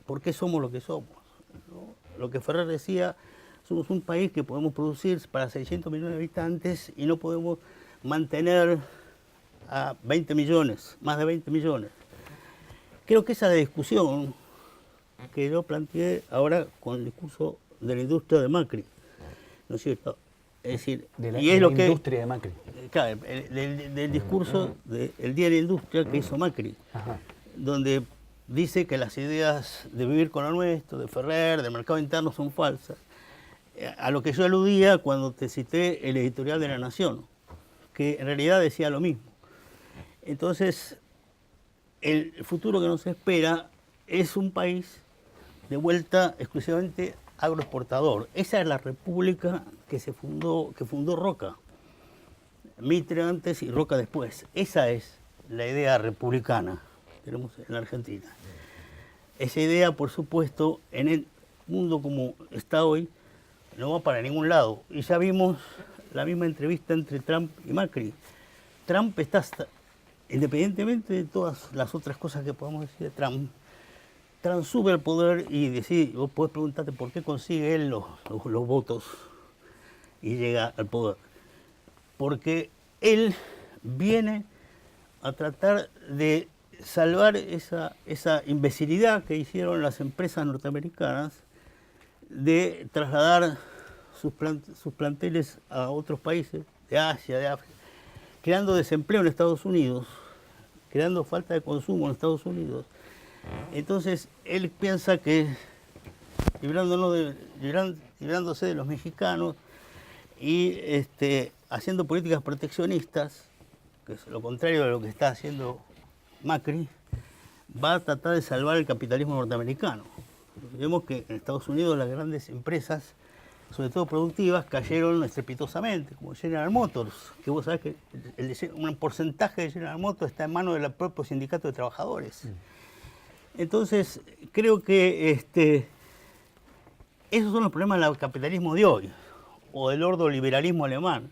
por qué somos lo que somos, ¿no? Lo que Ferrer decía, somos un país que podemos producir para 600 millones de habitantes y no podemos mantener a 20 millones, más de 20 millones. Creo que esa discusión que yo planteé ahora con el discurso de la industria de Macri, ¿no es cierto? Es decir, y es lo que industria de Macri. Claro, del discurso del Día de la Industria que hizo Macri, donde dice que las ideas de vivir con lo nuestro, de Ferrer, del mercado interno son falsas. A lo que yo aludía cuando te cité el editorial de La Nación, que en realidad decía lo mismo. Entonces, el futuro que nos espera es un país de vuelta exclusivamente agroexportador. Esa es la república que fundó Roca. Mitre antes y Roca después. Esa es la idea republicana que tenemos en la Argentina. Esa idea, por supuesto, en el mundo como está hoy, no va para ningún lado. Y ya vimos la misma entrevista entre Trump y Macri. Trump está, independientemente de todas las otras cosas que podamos decir de Trump sube al poder y decide, vos podés preguntarte por qué consigue él los votos y llega al poder. Porque él viene a tratar de salvar esa imbecilidad que hicieron las empresas norteamericanas de trasladar sus planteles a otros países de Asia, de África, creando desempleo en Estados Unidos, creando falta de consumo en Estados Unidos. Entonces él piensa que librándose de los mexicanos y haciendo políticas proteccionistas, que es lo contrario de lo que está haciendo Macri, va a tratar de salvar el capitalismo norteamericano. Vemos que en Estados Unidos las grandes empresas, sobre todo productivas, cayeron estrepitosamente, como General Motors, que vos sabés que un porcentaje de General Motors está en manos del propio sindicato de trabajadores. Entonces, creo que esos son los problemas del capitalismo de hoy, o del ordoliberalismo alemán.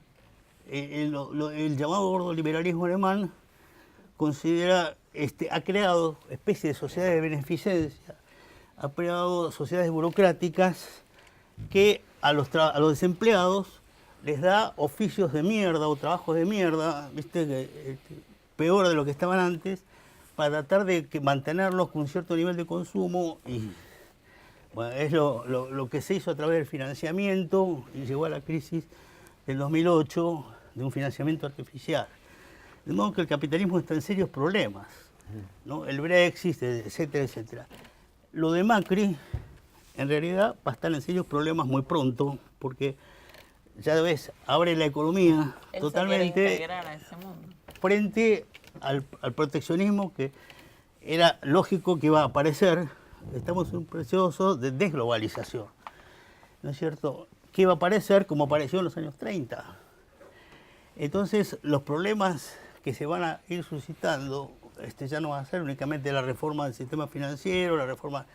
El llamado ordoliberalismo alemán ha creado especies de sociedades de beneficencia, ha creado sociedades burocráticas que a los desempleados les da oficios de mierda o trabajos de mierda, peor de lo que estaban antes, para tratar de mantenerlos con un cierto nivel de consumo. Y bueno, es lo que se hizo a través del financiamiento y llegó a la crisis del 2008 de un financiamiento artificial. De modo que el capitalismo está en serios problemas, ¿no? El Brexit, etcétera, etcétera. Lo de Macri, en realidad, va a estar en serios problemas muy pronto, porque ya ves, abre la economía Él totalmente se quiere integrar a ese mundo. Frente al proteccionismo que era lógico que iba a aparecer. Estamos en un proceso de desglobalización, ¿no es cierto? Que iba a aparecer como apareció en los años 30. Entonces, los problemas que se van a ir suscitando ya no van a ser únicamente la reforma del sistema financiero, la reforma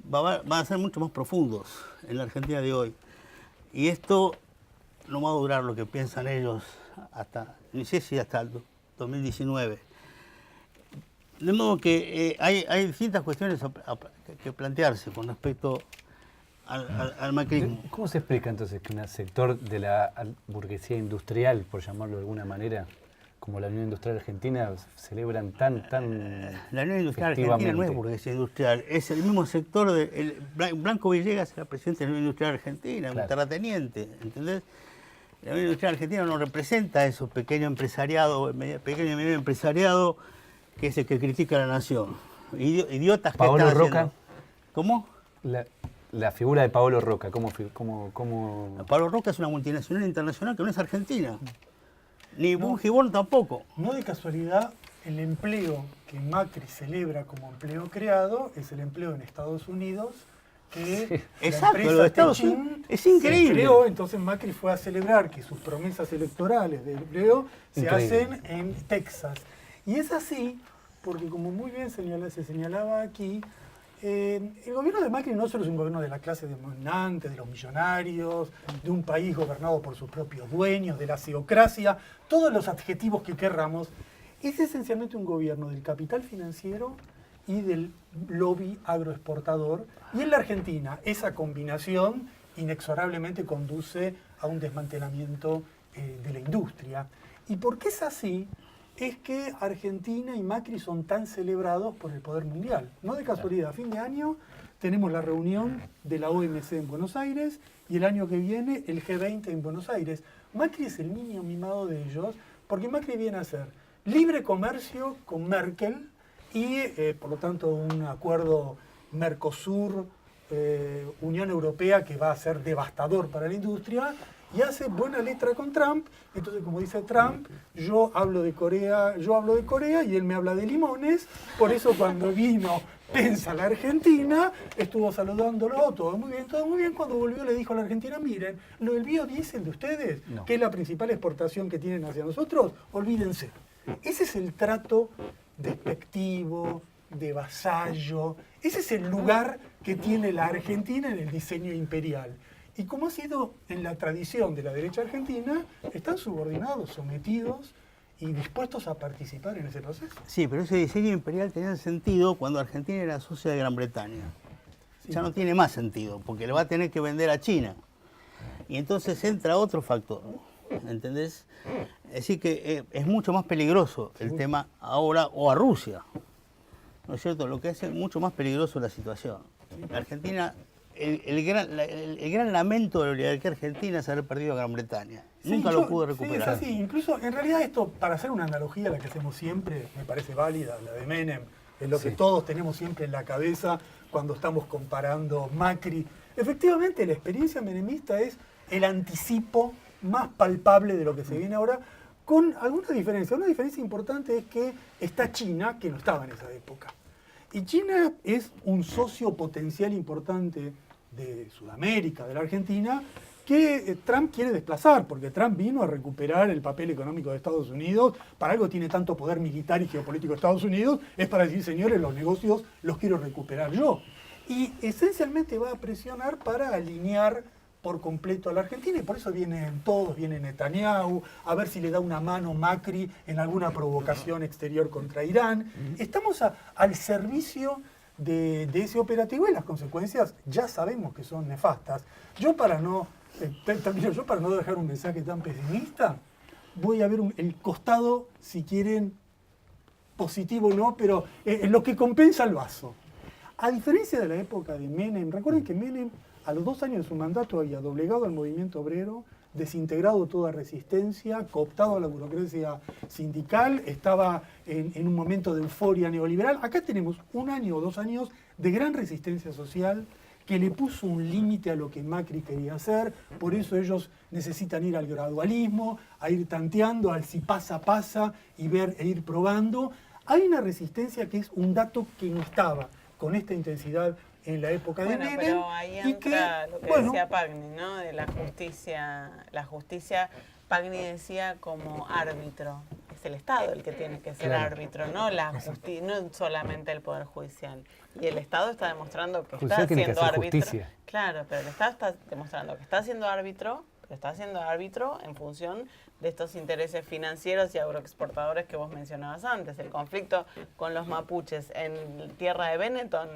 van a ser mucho más profundos en la Argentina de hoy. Y esto no va a durar lo que piensan ellos hasta, no sé si hasta el 2019. De modo que hay distintas cuestiones que plantearse con respecto al macrismo. ¿Cómo se explica entonces que un sector de la burguesía industrial, por llamarlo de alguna manera, como la Unión Industrial Argentina, celebran tan La Unión Industrial Argentina no es burguesía industrial, es el mismo sector Blanco Villegas era presidente de la Unión Industrial Argentina, claro, un terrateniente, ¿entendés? La Unión Industrial Argentina no representa a esos pequeño y medio empresariado que es el que critica a la nación. Idiotas que Paolo están Roca. haciendo. ¿Cómo? La figura de Paolo Roca, ¿cómo? Paolo Roca es una multinacional internacional que no es argentina. Ni Bungibón tampoco. No de casualidad, el empleo que Macri celebra como empleo creado es el empleo en Estados Unidos, que exacto, lo de Estados Unidos es increíble. Creó, entonces Macri fue a celebrar que sus promesas electorales de empleo se hacen en Texas. Y es así porque, como muy bien se señalaba aquí, el gobierno de Macri no solo es un gobierno de la clase dominante, de los millonarios, de un país gobernado por sus propios dueños, de la ceocracia, todos los adjetivos que querramos, es esencialmente un gobierno del capital financiero y del lobby agroexportador. Y en la Argentina esa combinación inexorablemente conduce a un desmantelamiento de la industria. ¿Y por qué es así? Es que Argentina y Macri son tan celebrados por el poder mundial. No de casualidad, a fin de año tenemos la reunión de la OMC en Buenos Aires y el año que viene el G20 en Buenos Aires. Macri es el niño mimado de ellos porque Macri viene a hacer libre comercio con Merkel y por lo tanto un acuerdo Mercosur, Unión Europea que va a ser devastador para la industria, y hace buena letra con Trump. Entonces, como dice Trump, yo hablo de Corea y él me habla de limones. Por eso cuando vino Pence a la Argentina, estuvo saludándolo, todo muy bien, todo muy bien. Cuando volvió le dijo a la Argentina, miren, lo del biodiesel de ustedes, que es la principal exportación que tienen hacia nosotros, olvídense. Ese es el trato despectivo, de vasallo. Ese es el lugar que tiene la Argentina en el diseño imperial. Y como ha sido en la tradición de la derecha argentina, están subordinados, sometidos y dispuestos a participar en ese proceso. Sí, pero ese diseño imperial tenía sentido cuando Argentina era socia de Gran Bretaña. Sí. Ya no tiene más sentido, porque le va a tener que vender a China. Y entonces entra otro factor, ¿entendés? Es decir, que es mucho más peligroso el tema ahora, o a Rusia, ¿no es cierto? Lo que hace mucho más peligroso la situación. La Argentina, el gran lamento de la oligarquía argentina es haber perdido a Gran Bretaña. Nunca lo pudo recuperar. Sí, incluso en realidad esto, para hacer una analogía, la que hacemos siempre, me parece válida, la de Menem, es lo que todos tenemos siempre en la cabeza cuando estamos comparando Macri. Efectivamente, la experiencia menemista es el anticipo más palpable de lo que se viene ahora, con alguna diferencia. Una diferencia importante es que está China, que no estaba en esa época. Y China es un socio potencial importante de Sudamérica, de la Argentina, que Trump quiere desplazar, porque Trump vino a recuperar el papel económico de Estados Unidos. Para algo tiene tanto poder militar y geopolítico Estados Unidos, es para decir, señores, los negocios los quiero recuperar yo. Y esencialmente va a presionar para alinear por completo a la Argentina, y por eso vienen todos, viene Netanyahu, a ver si le da una mano Macri en alguna provocación exterior contra Irán. Estamos al servicio de ese operativo y las consecuencias ya sabemos que son nefastas. Yo para no dejar un mensaje tan pesimista, voy a ver el costado, si quieren, positivo o no, pero lo que compensa el vaso. A diferencia de la época de Menem, recuerden que Menem a los 2 años de su mandato había doblegado al movimiento obrero, desintegrado toda resistencia, cooptado a la burocracia sindical, estaba en un momento de euforia neoliberal. Acá tenemos 1 año o 2 años de gran resistencia social que le puso un límite a lo que Macri quería hacer, por eso ellos necesitan ir al gradualismo, a ir tanteando, al si pasa, pasa, y ver e ir probando. Hay una resistencia que es un dato que no estaba con esta intensidad en la época de Menem. Pero ahí entra lo que decía Pagni, ¿no? De la justicia. La justicia, Pagni decía como árbitro. Es el Estado el que tiene que ser árbitro, no no solamente el Poder Judicial. Y el Estado está demostrando que está siendo árbitro. Justicia. Claro, pero el Estado está demostrando que está siendo árbitro, pero está siendo árbitro en función de estos intereses financieros y agroexportadores que vos mencionabas antes. El conflicto con los mapuches en tierra de Benetton,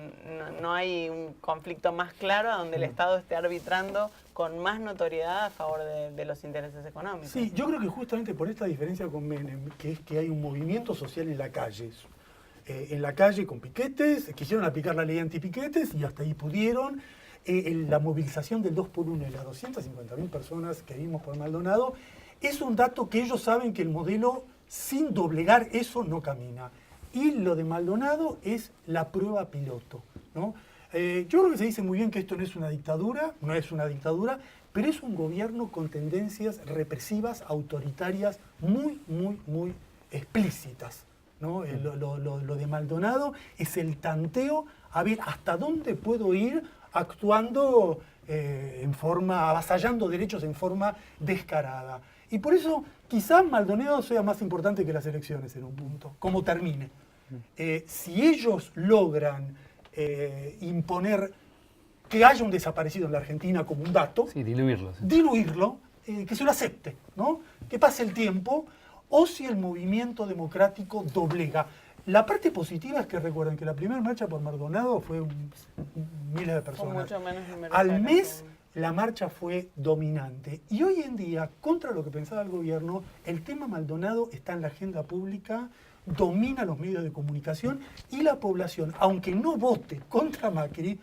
no hay un conflicto más claro a donde el Estado esté arbitrando con más notoriedad a favor de los intereses económicos. Sí, yo creo que justamente por esta diferencia con Menem, que es que hay un movimiento social en la calle. En la calle con piquetes, quisieron aplicar la ley antipiquetes y hasta ahí pudieron. La movilización del 2x1 y las 250.000 personas que vimos por Maldonado es un dato que ellos saben que el modelo sin doblegar eso no camina. Y lo de Maldonado es la prueba piloto, ¿no? Yo creo que se dice muy bien que esto no es una dictadura, pero es un gobierno con tendencias represivas, autoritarias, muy, muy, muy explícitas, ¿no? Lo de Maldonado es el tanteo a ver hasta dónde puedo ir actuando avasallando derechos en forma descarada. Y por eso quizás Maldonado sea más importante que las elecciones en un punto, como termine. Si ellos logran imponer que haya un desaparecido en la Argentina como un dato, diluirlo, que se lo acepte, ¿no? Que pase el tiempo, o si el movimiento democrático doblega. La parte positiva es que recuerden que la primera marcha por Maldonado fue miles de personas. Mucho menos al mes la marcha fue dominante. Y hoy en día, contra lo que pensaba el gobierno, el tema Maldonado está en la agenda pública, domina los medios de comunicación y la población, aunque no vote contra Macri,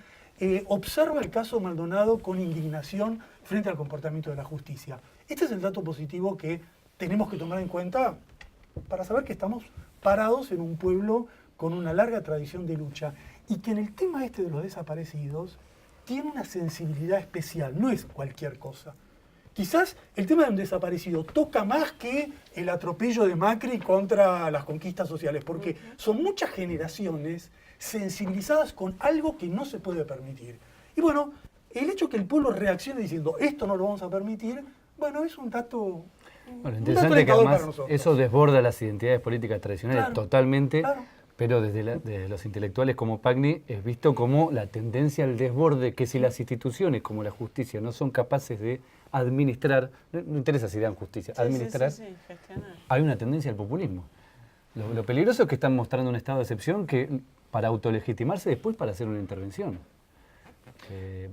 observa el caso Maldonado con indignación frente al comportamiento de la justicia. Este es el dato positivo que tenemos que tomar en cuenta para saber que estamos parados en un pueblo con una larga tradición de lucha y que en el tema este de los desaparecidos tiene una sensibilidad especial, no es cualquier cosa. quizás el tema de un desaparecido toca más que el atropello de Macri contra las conquistas sociales, porque son muchas generaciones sensibilizadas con algo que no se puede permitir. Y bueno, el hecho que el pueblo reaccione diciendo esto no lo vamos a permitir, bueno, es un dato. Bueno, interesante que además eso desborda las identidades políticas tradicionales Claro, totalmente, claro. pero desde los intelectuales como Pagni es visto como la tendencia al desborde, que si las instituciones como la justicia no son capaces de administrar, no interesa si dan justicia, administrar, gestionar. hay una tendencia al populismo. Lo peligroso es que están mostrando un estado de excepción que para autolegitimarse después para hacer una intervención.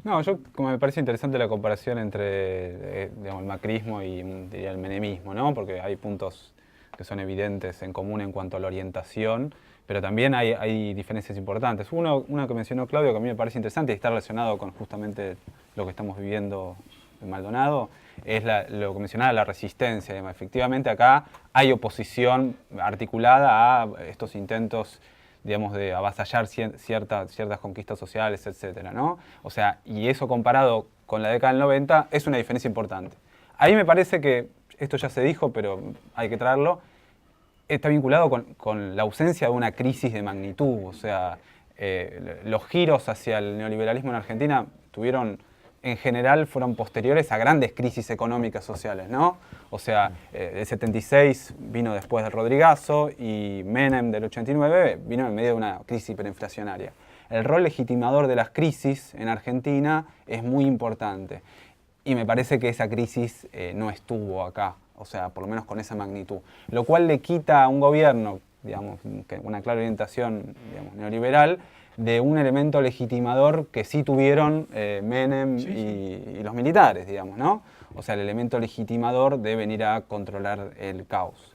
No, como me parece interesante la comparación entre digamos, el macrismo y diría, el menemismo, ¿no? Porque hay puntos que son evidentes en común en cuanto a la orientación, pero también hay diferencias importantes. Una que mencionó Claudio que a mí me parece interesante y está relacionado con justamente lo que estamos viviendo en Maldonado, es lo que mencionaba, la resistencia. Digamos. Efectivamente acá hay oposición articulada a estos intentos, digamos, de avasallar ciertas conquistas sociales, etcétera, ¿no? O sea, y eso comparado con la década del 90 es una diferencia importante. Ahí me parece que, esto ya se dijo, pero hay que traerlo, está vinculado con la ausencia de una crisis de magnitud. O sea, los giros hacia el neoliberalismo en Argentina en general fueron posteriores a grandes crisis económicas sociales, ¿no? O sea, el 76 vino después del Rodrigazo y Menem del 89 vino en medio de una crisis hiperinflacionaria. El rol legitimador de las crisis en Argentina es muy importante y me parece que esa crisis no estuvo acá, o sea, por lo menos con esa magnitud, lo cual le quita a un gobierno, digamos, una clara orientación, digamos, neoliberal, de un elemento legitimador que sí tuvieron Menem y los militares, digamos, ¿no? O sea, el elemento legitimador de venir a controlar el caos.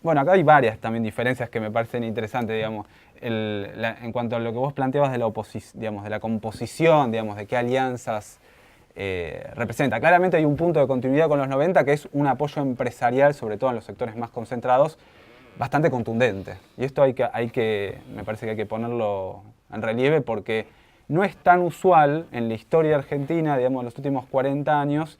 Bueno, acá hay varias también diferencias que me parecen interesantes, digamos, en cuanto a lo que vos planteabas de la composición, digamos, de qué alianzas representa. Claramente hay un punto de continuidad con los 90 que es un apoyo empresarial, sobre todo en los sectores más concentrados, bastante contundente. Y esto me parece que hay que ponerlo en relieve porque no es tan usual en la historia argentina, digamos, en los últimos 40 años,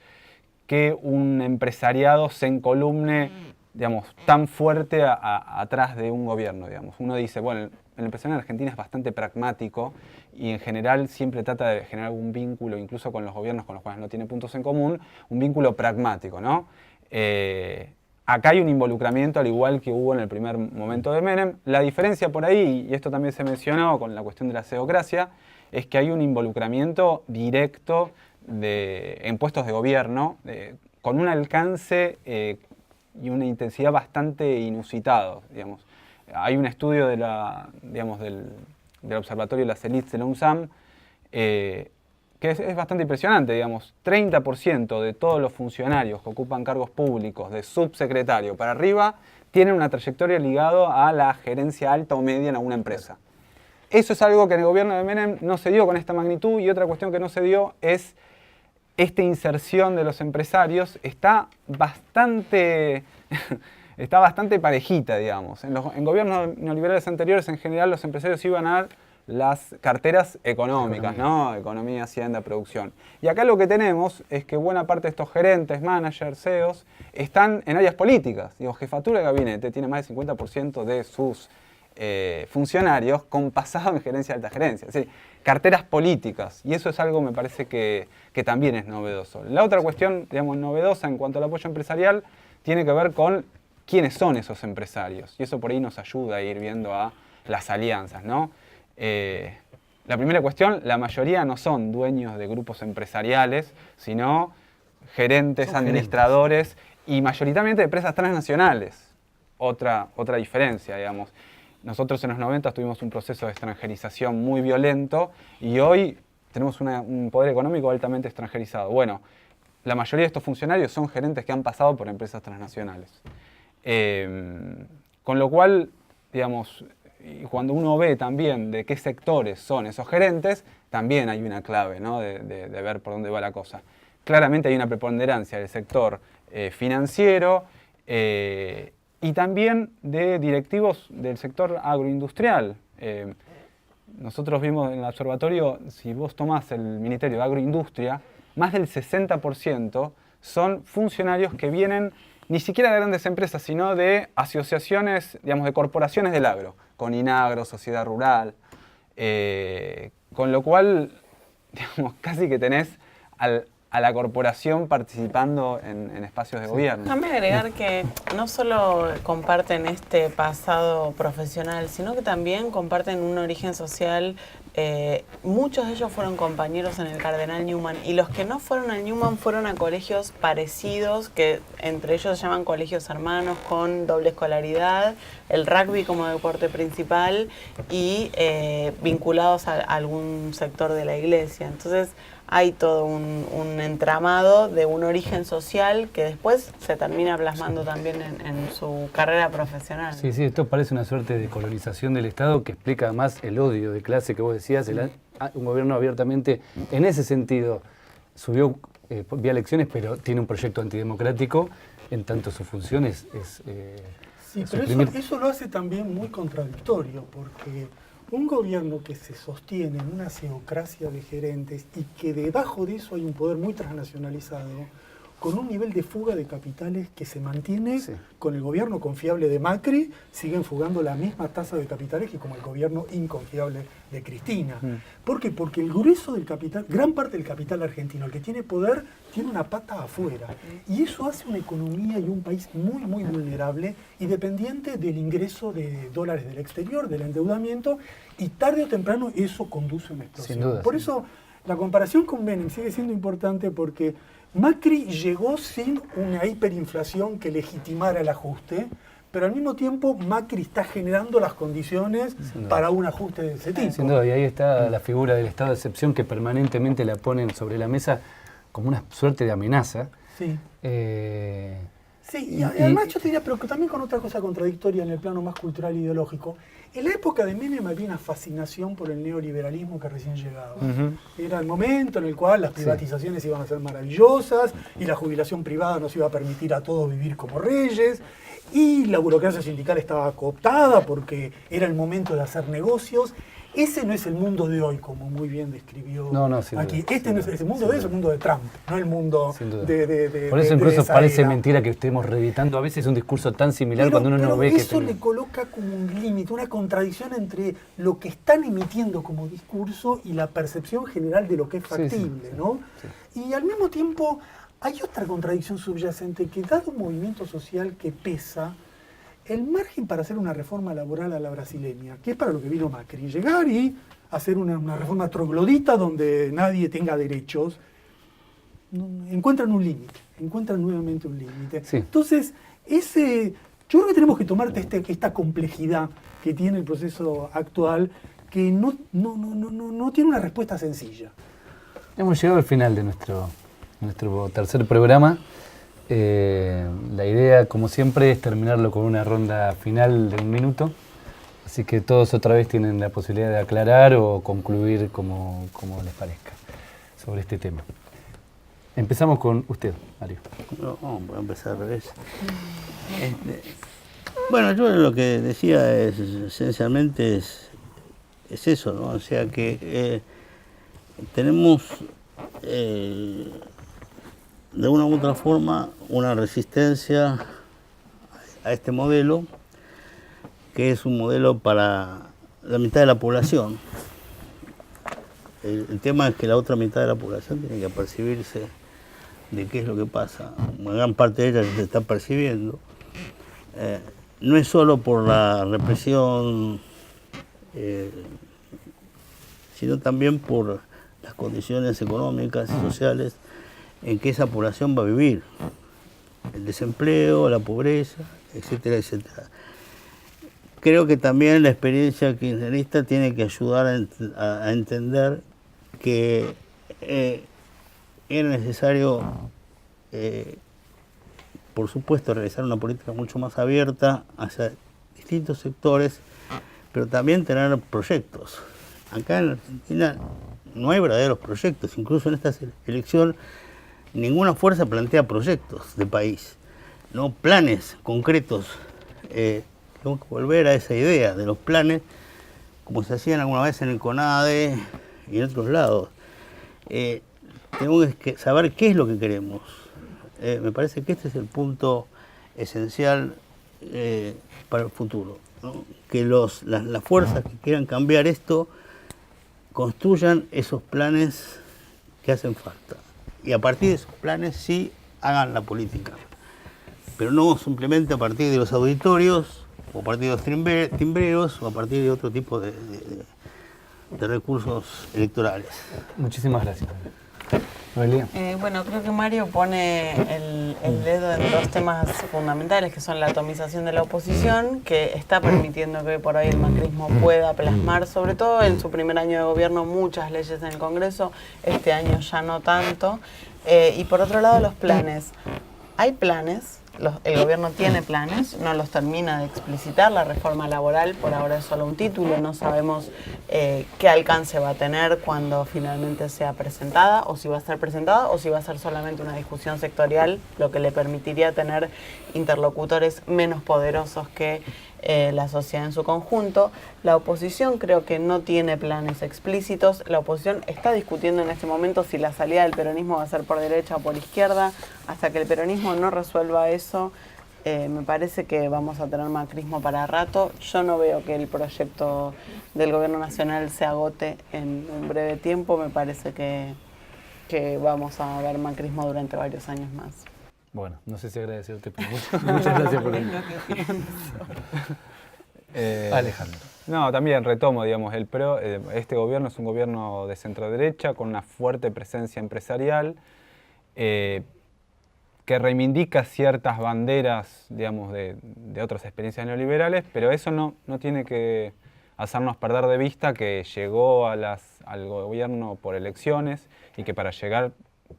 que un empresariado se encolumne, digamos, tan fuerte atrás de un gobierno, digamos. Uno dice, bueno, el empresariado en Argentina es bastante pragmático y en general siempre trata de generar algún vínculo, incluso con los gobiernos con los cuales no tiene puntos en común, un vínculo pragmático, ¿no? Acá hay un involucramiento al igual que hubo en el primer momento de Menem. La diferencia por ahí, y esto también se mencionó con la cuestión de la pseudocracia, es que hay un involucramiento directo en puestos de gobierno con un alcance y una intensidad bastante inusitados, digamos. Hay un estudio del Observatorio de las Élites de la UNSAM que es bastante impresionante, digamos. 30% de todos los funcionarios que ocupan cargos públicos de subsecretario para arriba tienen una trayectoria ligada a la gerencia alta o media en alguna empresa. Eso es algo que en el gobierno de Menem no se dio con esta magnitud, y otra cuestión que no se dio es esta inserción de los empresarios. Está bastante parejita, digamos. En gobiernos neoliberales anteriores, en general, los empresarios iban a las carteras económicas, ¿no? Economía, hacienda, producción. Y acá lo que tenemos es que buena parte de estos gerentes, managers, CEOs, están en áreas políticas. Digo, jefatura de gabinete tiene más del 50% de sus funcionarios con pasado en gerencia de alta gerencia. Es decir, carteras políticas. Y eso es algo, me parece, que también es novedoso. La otra cuestión, digamos, novedosa en cuanto al apoyo empresarial tiene que ver con quiénes son esos empresarios. Y eso por ahí nos ayuda a ir viendo a las alianzas, ¿no? La primera cuestión, la mayoría no son dueños de grupos empresariales, sino gerentes, administradores y mayoritariamente de empresas transnacionales. Otra diferencia, digamos. Nosotros en los 90 tuvimos un proceso de extranjerización muy violento y hoy tenemos un poder económico altamente extranjerizado. Bueno, la mayoría de estos funcionarios son gerentes que han pasado por empresas transnacionales. Con lo cual, digamos, y cuando uno ve también de qué sectores son esos gerentes, también hay una clave, ¿no? de ver por dónde va la cosa. Claramente hay una preponderancia del sector financiero y también de directivos del sector agroindustrial. Nosotros vimos en el observatorio, si vos tomás el Ministerio de Agroindustria, más del 60% son funcionarios que vienen ni siquiera de grandes empresas, sino de asociaciones, digamos, de corporaciones del agro, con Inagro, Sociedad Rural, con lo cual, digamos, casi que tenés a la corporación participando en espacios de gobierno. Déjame agregar que no solo comparten este pasado profesional, sino que también comparten un origen social. Muchos de ellos fueron compañeros en el Cardenal Newman, y los que no fueron al Newman fueron a colegios parecidos, que entre ellos se llaman colegios hermanos, con doble escolaridad, el rugby como deporte principal y vinculados a algún sector de la iglesia. Entonces hay todo un entramado de un origen social que después se termina plasmando también en su carrera profesional. Sí, sí, esto parece una suerte de colonización del Estado que explica además el odio de clase que vos decías. Un gobierno abiertamente, en ese sentido, subió vía elecciones, pero tiene un proyecto antidemocrático, en tanto su función es sí, pero eso lo hace también muy contradictorio, porque un gobierno que se sostiene en una teocracia de gerentes y que debajo de eso hay un poder muy transnacionalizado, con un nivel de fuga de capitales que se mantiene con el gobierno confiable de Macri, siguen fugando la misma tasa de capitales que como el gobierno inconfiable de Cristina. ¿Por qué? Porque el grueso del capital, gran parte del capital argentino, el que tiene poder, tiene una pata afuera. Y eso hace una economía y un país muy, muy vulnerable y dependiente del ingreso de dólares del exterior, del endeudamiento, y tarde o temprano eso conduce a una explosión. Sin duda, Por eso la comparación con Menem sigue siendo importante, porque Macri llegó sin una hiperinflación que legitimara el ajuste, pero al mismo tiempo Macri está generando las condiciones para un ajuste de ese tipo. Sin duda, y ahí está la figura del estado de excepción que permanentemente la ponen sobre la mesa como una suerte de amenaza. Sí. Sí, y además yo te diría, pero también con otra cosa contradictoria en el plano más cultural e ideológico. En la época de Menem había una fascinación por el neoliberalismo que recién llegaba. Era el momento en el cual las privatizaciones iban a ser maravillosas y la jubilación privada nos iba a permitir a todos vivir como reyes, y la burocracia sindical estaba cooptada porque era el momento de hacer negocios. Ese no es el mundo de hoy, como muy bien describió aquí. Este no es el mundo de hoy, es el mundo de Trump, no el mundo de Por eso incluso parece mentira que estemos reeditando a veces un discurso tan similar cuando uno no ve que... Eso le coloca como un límite, una contradicción entre lo que están emitiendo como discurso y la percepción general de lo que es factible, ¿no? Y al mismo tiempo hay otra contradicción subyacente, que dado un movimiento social que pesa, el margen para hacer una reforma laboral a la brasileña, que es para lo que vino Macri, llegar y hacer una reforma troglodita donde nadie tenga derechos, encuentran un límite, encuentran nuevamente un límite. Entonces, yo creo que tenemos que tomar esta complejidad que tiene el proceso actual, que no tiene una respuesta sencilla. Hemos llegado al final de nuestro tercer programa. La idea, como siempre, es terminarlo con una ronda final de 1 minuto. Así que todos otra vez tienen la posibilidad de aclarar o concluir como les parezca sobre este tema. Empezamos con usted, Mario. No, voy a empezar al revés. Bueno, yo lo que decía esencialmente es eso, ¿no? O sea que tenemos de una u otra forma una resistencia a este modelo, que es un modelo para la mitad de la población. El tema es que la otra mitad de la población tiene que percibirse de qué es lo que pasa. Una gran parte de ella se está percibiendo. No es solo por la represión, sino también por las condiciones económicas y sociales en que esa población va a vivir. El desempleo, la pobreza, etcétera, etcétera. Creo que también la experiencia kirchnerista tiene que ayudar a entender que era necesario, por supuesto, realizar una política mucho más abierta hacia distintos sectores, pero también tener proyectos. Acá en Argentina no hay verdaderos proyectos, incluso en esta elección ninguna fuerza plantea proyectos de país, no planes concretos. Tengo que volver a esa idea de los planes, como se hacían alguna vez en el CONADE y en otros lados. Tenemos que saber qué es lo que queremos. Me parece que este es el punto esencial para el futuro, ¿no? Que las fuerzas que quieran cambiar esto construyan esos planes que hacen falta. Y a partir de esos planes sí hagan la política. Pero no simplemente a partir de los auditorios, o a partir de los timbreros, o a partir de otro tipo de recursos electorales. Muchísimas gracias. Noelia. Bueno, creo que Mario pone el dedo en dos temas fundamentales, que son la atomización de la oposición, que está permitiendo que hoy por hoy el macrismo pueda plasmar, sobre todo en su primer año de gobierno, muchas leyes en el Congreso, este año ya no tanto. Y por otro lado, los planes. Hay planes. El gobierno tiene planes, no los termina de explicitar. La reforma laboral por ahora es solo un título, no sabemos qué alcance va a tener cuando finalmente sea presentada, o si va a ser presentada, o si va a ser solamente una discusión sectorial, lo que le permitiría tener interlocutores menos poderosos que la sociedad en su conjunto. La oposición creo que no tiene planes explícitos. La oposición está discutiendo en este momento si la salida del peronismo va a ser por derecha o por izquierda. Hasta que el peronismo no resuelva eso, me parece que vamos a tener macrismo para rato. Yo no veo que el proyecto del gobierno nacional se agote en un breve tiempo. Me parece que vamos a ver macrismo durante varios años más. Bueno, no sé si agradecerte, pero muchas gracias por venir. Alejandro. No, también retomo, digamos, este gobierno es un gobierno de centro-derecha con una fuerte presencia empresarial que reivindica ciertas banderas, digamos, de otras experiencias neoliberales, pero eso no tiene que hacernos perder de vista que llegó al gobierno por elecciones y que para llegar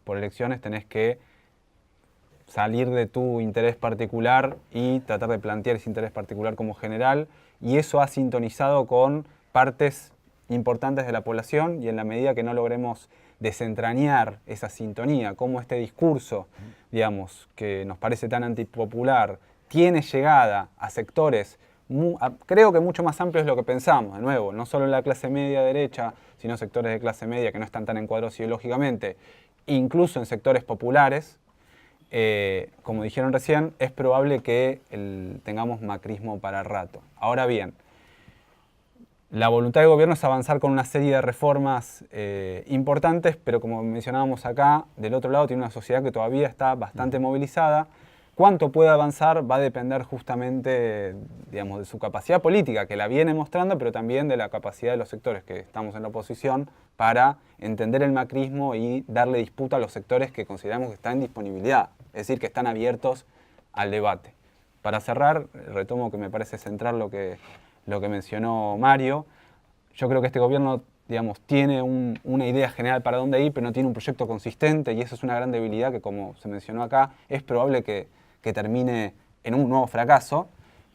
por elecciones tenés que salir de tu interés particular y tratar de plantear ese interés particular como general, y eso ha sintonizado con partes importantes de la población, y en la medida que no logremos desentrañar esa sintonía, cómo este discurso, digamos, que nos parece tan antipopular, tiene llegada a sectores, creo que mucho más amplios de lo que pensamos, de nuevo, no solo en la clase media derecha, sino sectores de clase media que no están tan encuadrados ideológicamente, incluso en sectores populares. Como dijeron recién, es probable que tengamos macrismo para rato. Ahora bien, la voluntad del gobierno es avanzar con una serie de reformas importantes, pero como mencionábamos acá, del otro lado tiene una sociedad que todavía está bastante movilizada. Cuánto puede avanzar va a depender justamente, digamos, de su capacidad política, que la viene mostrando, pero también de la capacidad de los sectores que estamos en la oposición para entender el macrismo y darle disputa a los sectores que consideramos que están en disponibilidad, es decir, que están abiertos al debate. Para cerrar, retomo que me parece central lo que mencionó Mario. Yo creo que este gobierno, digamos, tiene una idea general para dónde ir, pero no tiene un proyecto consistente, y eso es una gran debilidad que, como se mencionó acá, es probable que termine en un nuevo fracaso.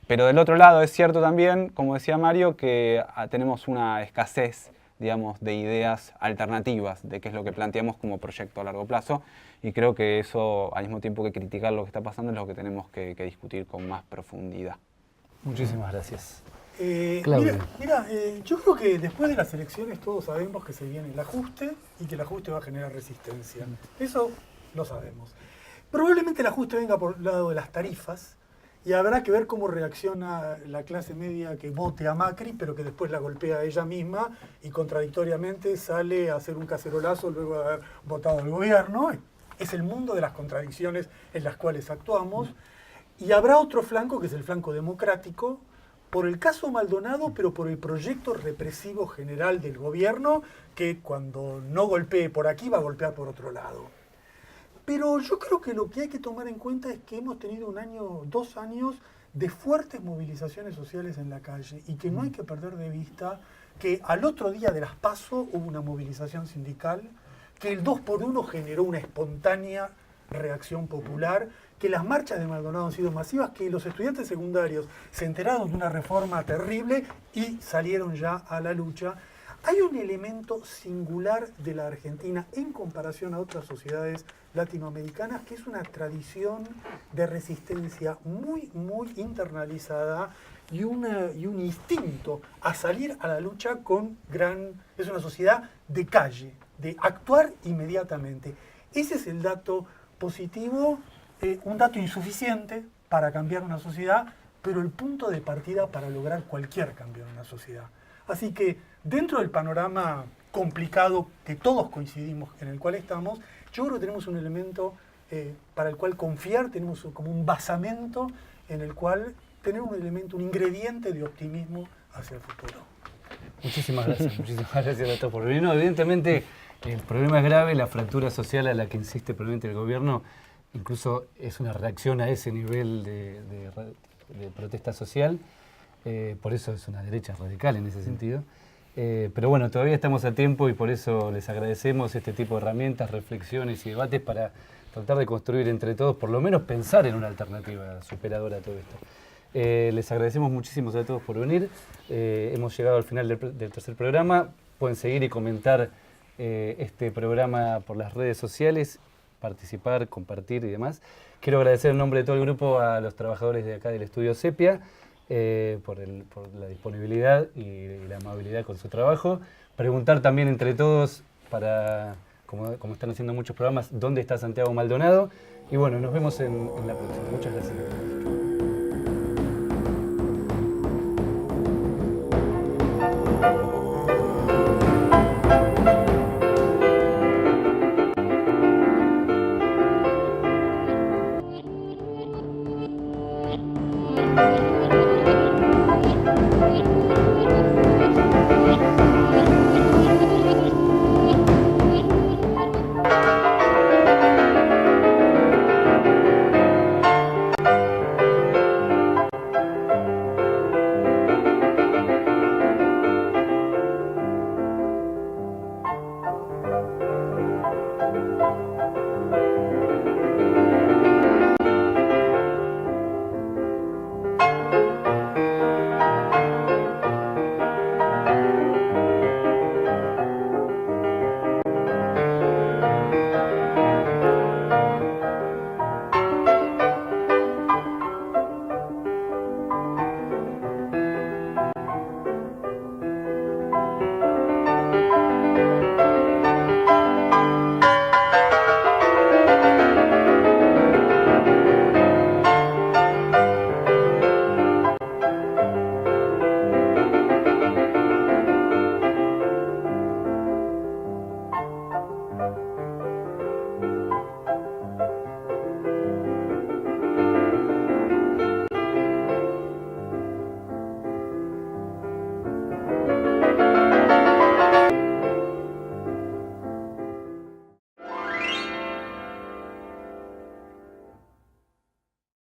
Pero del otro lado es cierto también, como decía Mario, que tenemos una escasez, digamos, de ideas alternativas de qué es lo que planteamos como proyecto a largo plazo, y creo que eso, al mismo tiempo que criticar lo que está pasando, es lo que tenemos que discutir con más profundidad. Muchísimas gracias. Mira, yo creo que después de las elecciones todos sabemos que se viene el ajuste y que el ajuste va a generar resistencia. Eso lo sabemos. Probablemente el ajuste venga por el lado de las tarifas, y habrá que ver cómo reacciona la clase media que vote a Macri, pero que después la golpea a ella misma y contradictoriamente sale a hacer un cacerolazo luego de haber votado al gobierno. Es el mundo de las contradicciones en las cuales actuamos. Y habrá otro flanco, que es el flanco democrático, por el caso Maldonado, pero por el proyecto represivo general del gobierno, que cuando no golpee por aquí va a golpear por otro lado. Pero yo creo que lo que hay que tomar en cuenta es que hemos tenido 2 años de fuertes movilizaciones sociales en la calle, y que no hay que perder de vista que al otro día de las PASO hubo una movilización sindical, que el 2x1 generó una espontánea reacción popular, que las marchas de Maldonado han sido masivas, que los estudiantes secundarios se enteraron de una reforma terrible y salieron ya a la lucha. Hay un elemento singular de la Argentina en comparación a otras sociedades latinoamericanas, que es una tradición de resistencia muy, muy internalizada, y un instinto a salir a la lucha es una sociedad de calle, de actuar inmediatamente. Ese es el dato positivo, un dato insuficiente para cambiar una sociedad, pero el punto de partida para lograr cualquier cambio en una sociedad. Así que dentro del panorama complicado que todos coincidimos en el cual estamos, yo creo que tenemos un elemento para el cual confiar, tenemos como un basamento en el cual tener un elemento, un ingrediente de optimismo hacia el futuro. Muchísimas gracias a todos por venir. No, evidentemente el problema es grave, la fractura social a la que insiste probablemente el gobierno incluso es una reacción a ese nivel de protesta social, por eso es una derecha radical en ese sentido. Pero bueno, todavía estamos a tiempo y por eso les agradecemos este tipo de herramientas, reflexiones y debates para tratar de construir entre todos, por lo menos pensar en una alternativa superadora a todo esto. Les agradecemos muchísimo a todos por venir. Hemos llegado al final del tercer programa. Pueden seguir y comentar este programa por las redes sociales, participar, compartir y demás. Quiero agradecer en nombre de todo el grupo a los trabajadores de acá del Estudio Sepia por la disponibilidad y la amabilidad con su trabajo. Preguntar también entre todos, como están haciendo muchos programas, dónde está Santiago Maldonado. Y bueno, nos vemos en la próxima. Muchas gracias.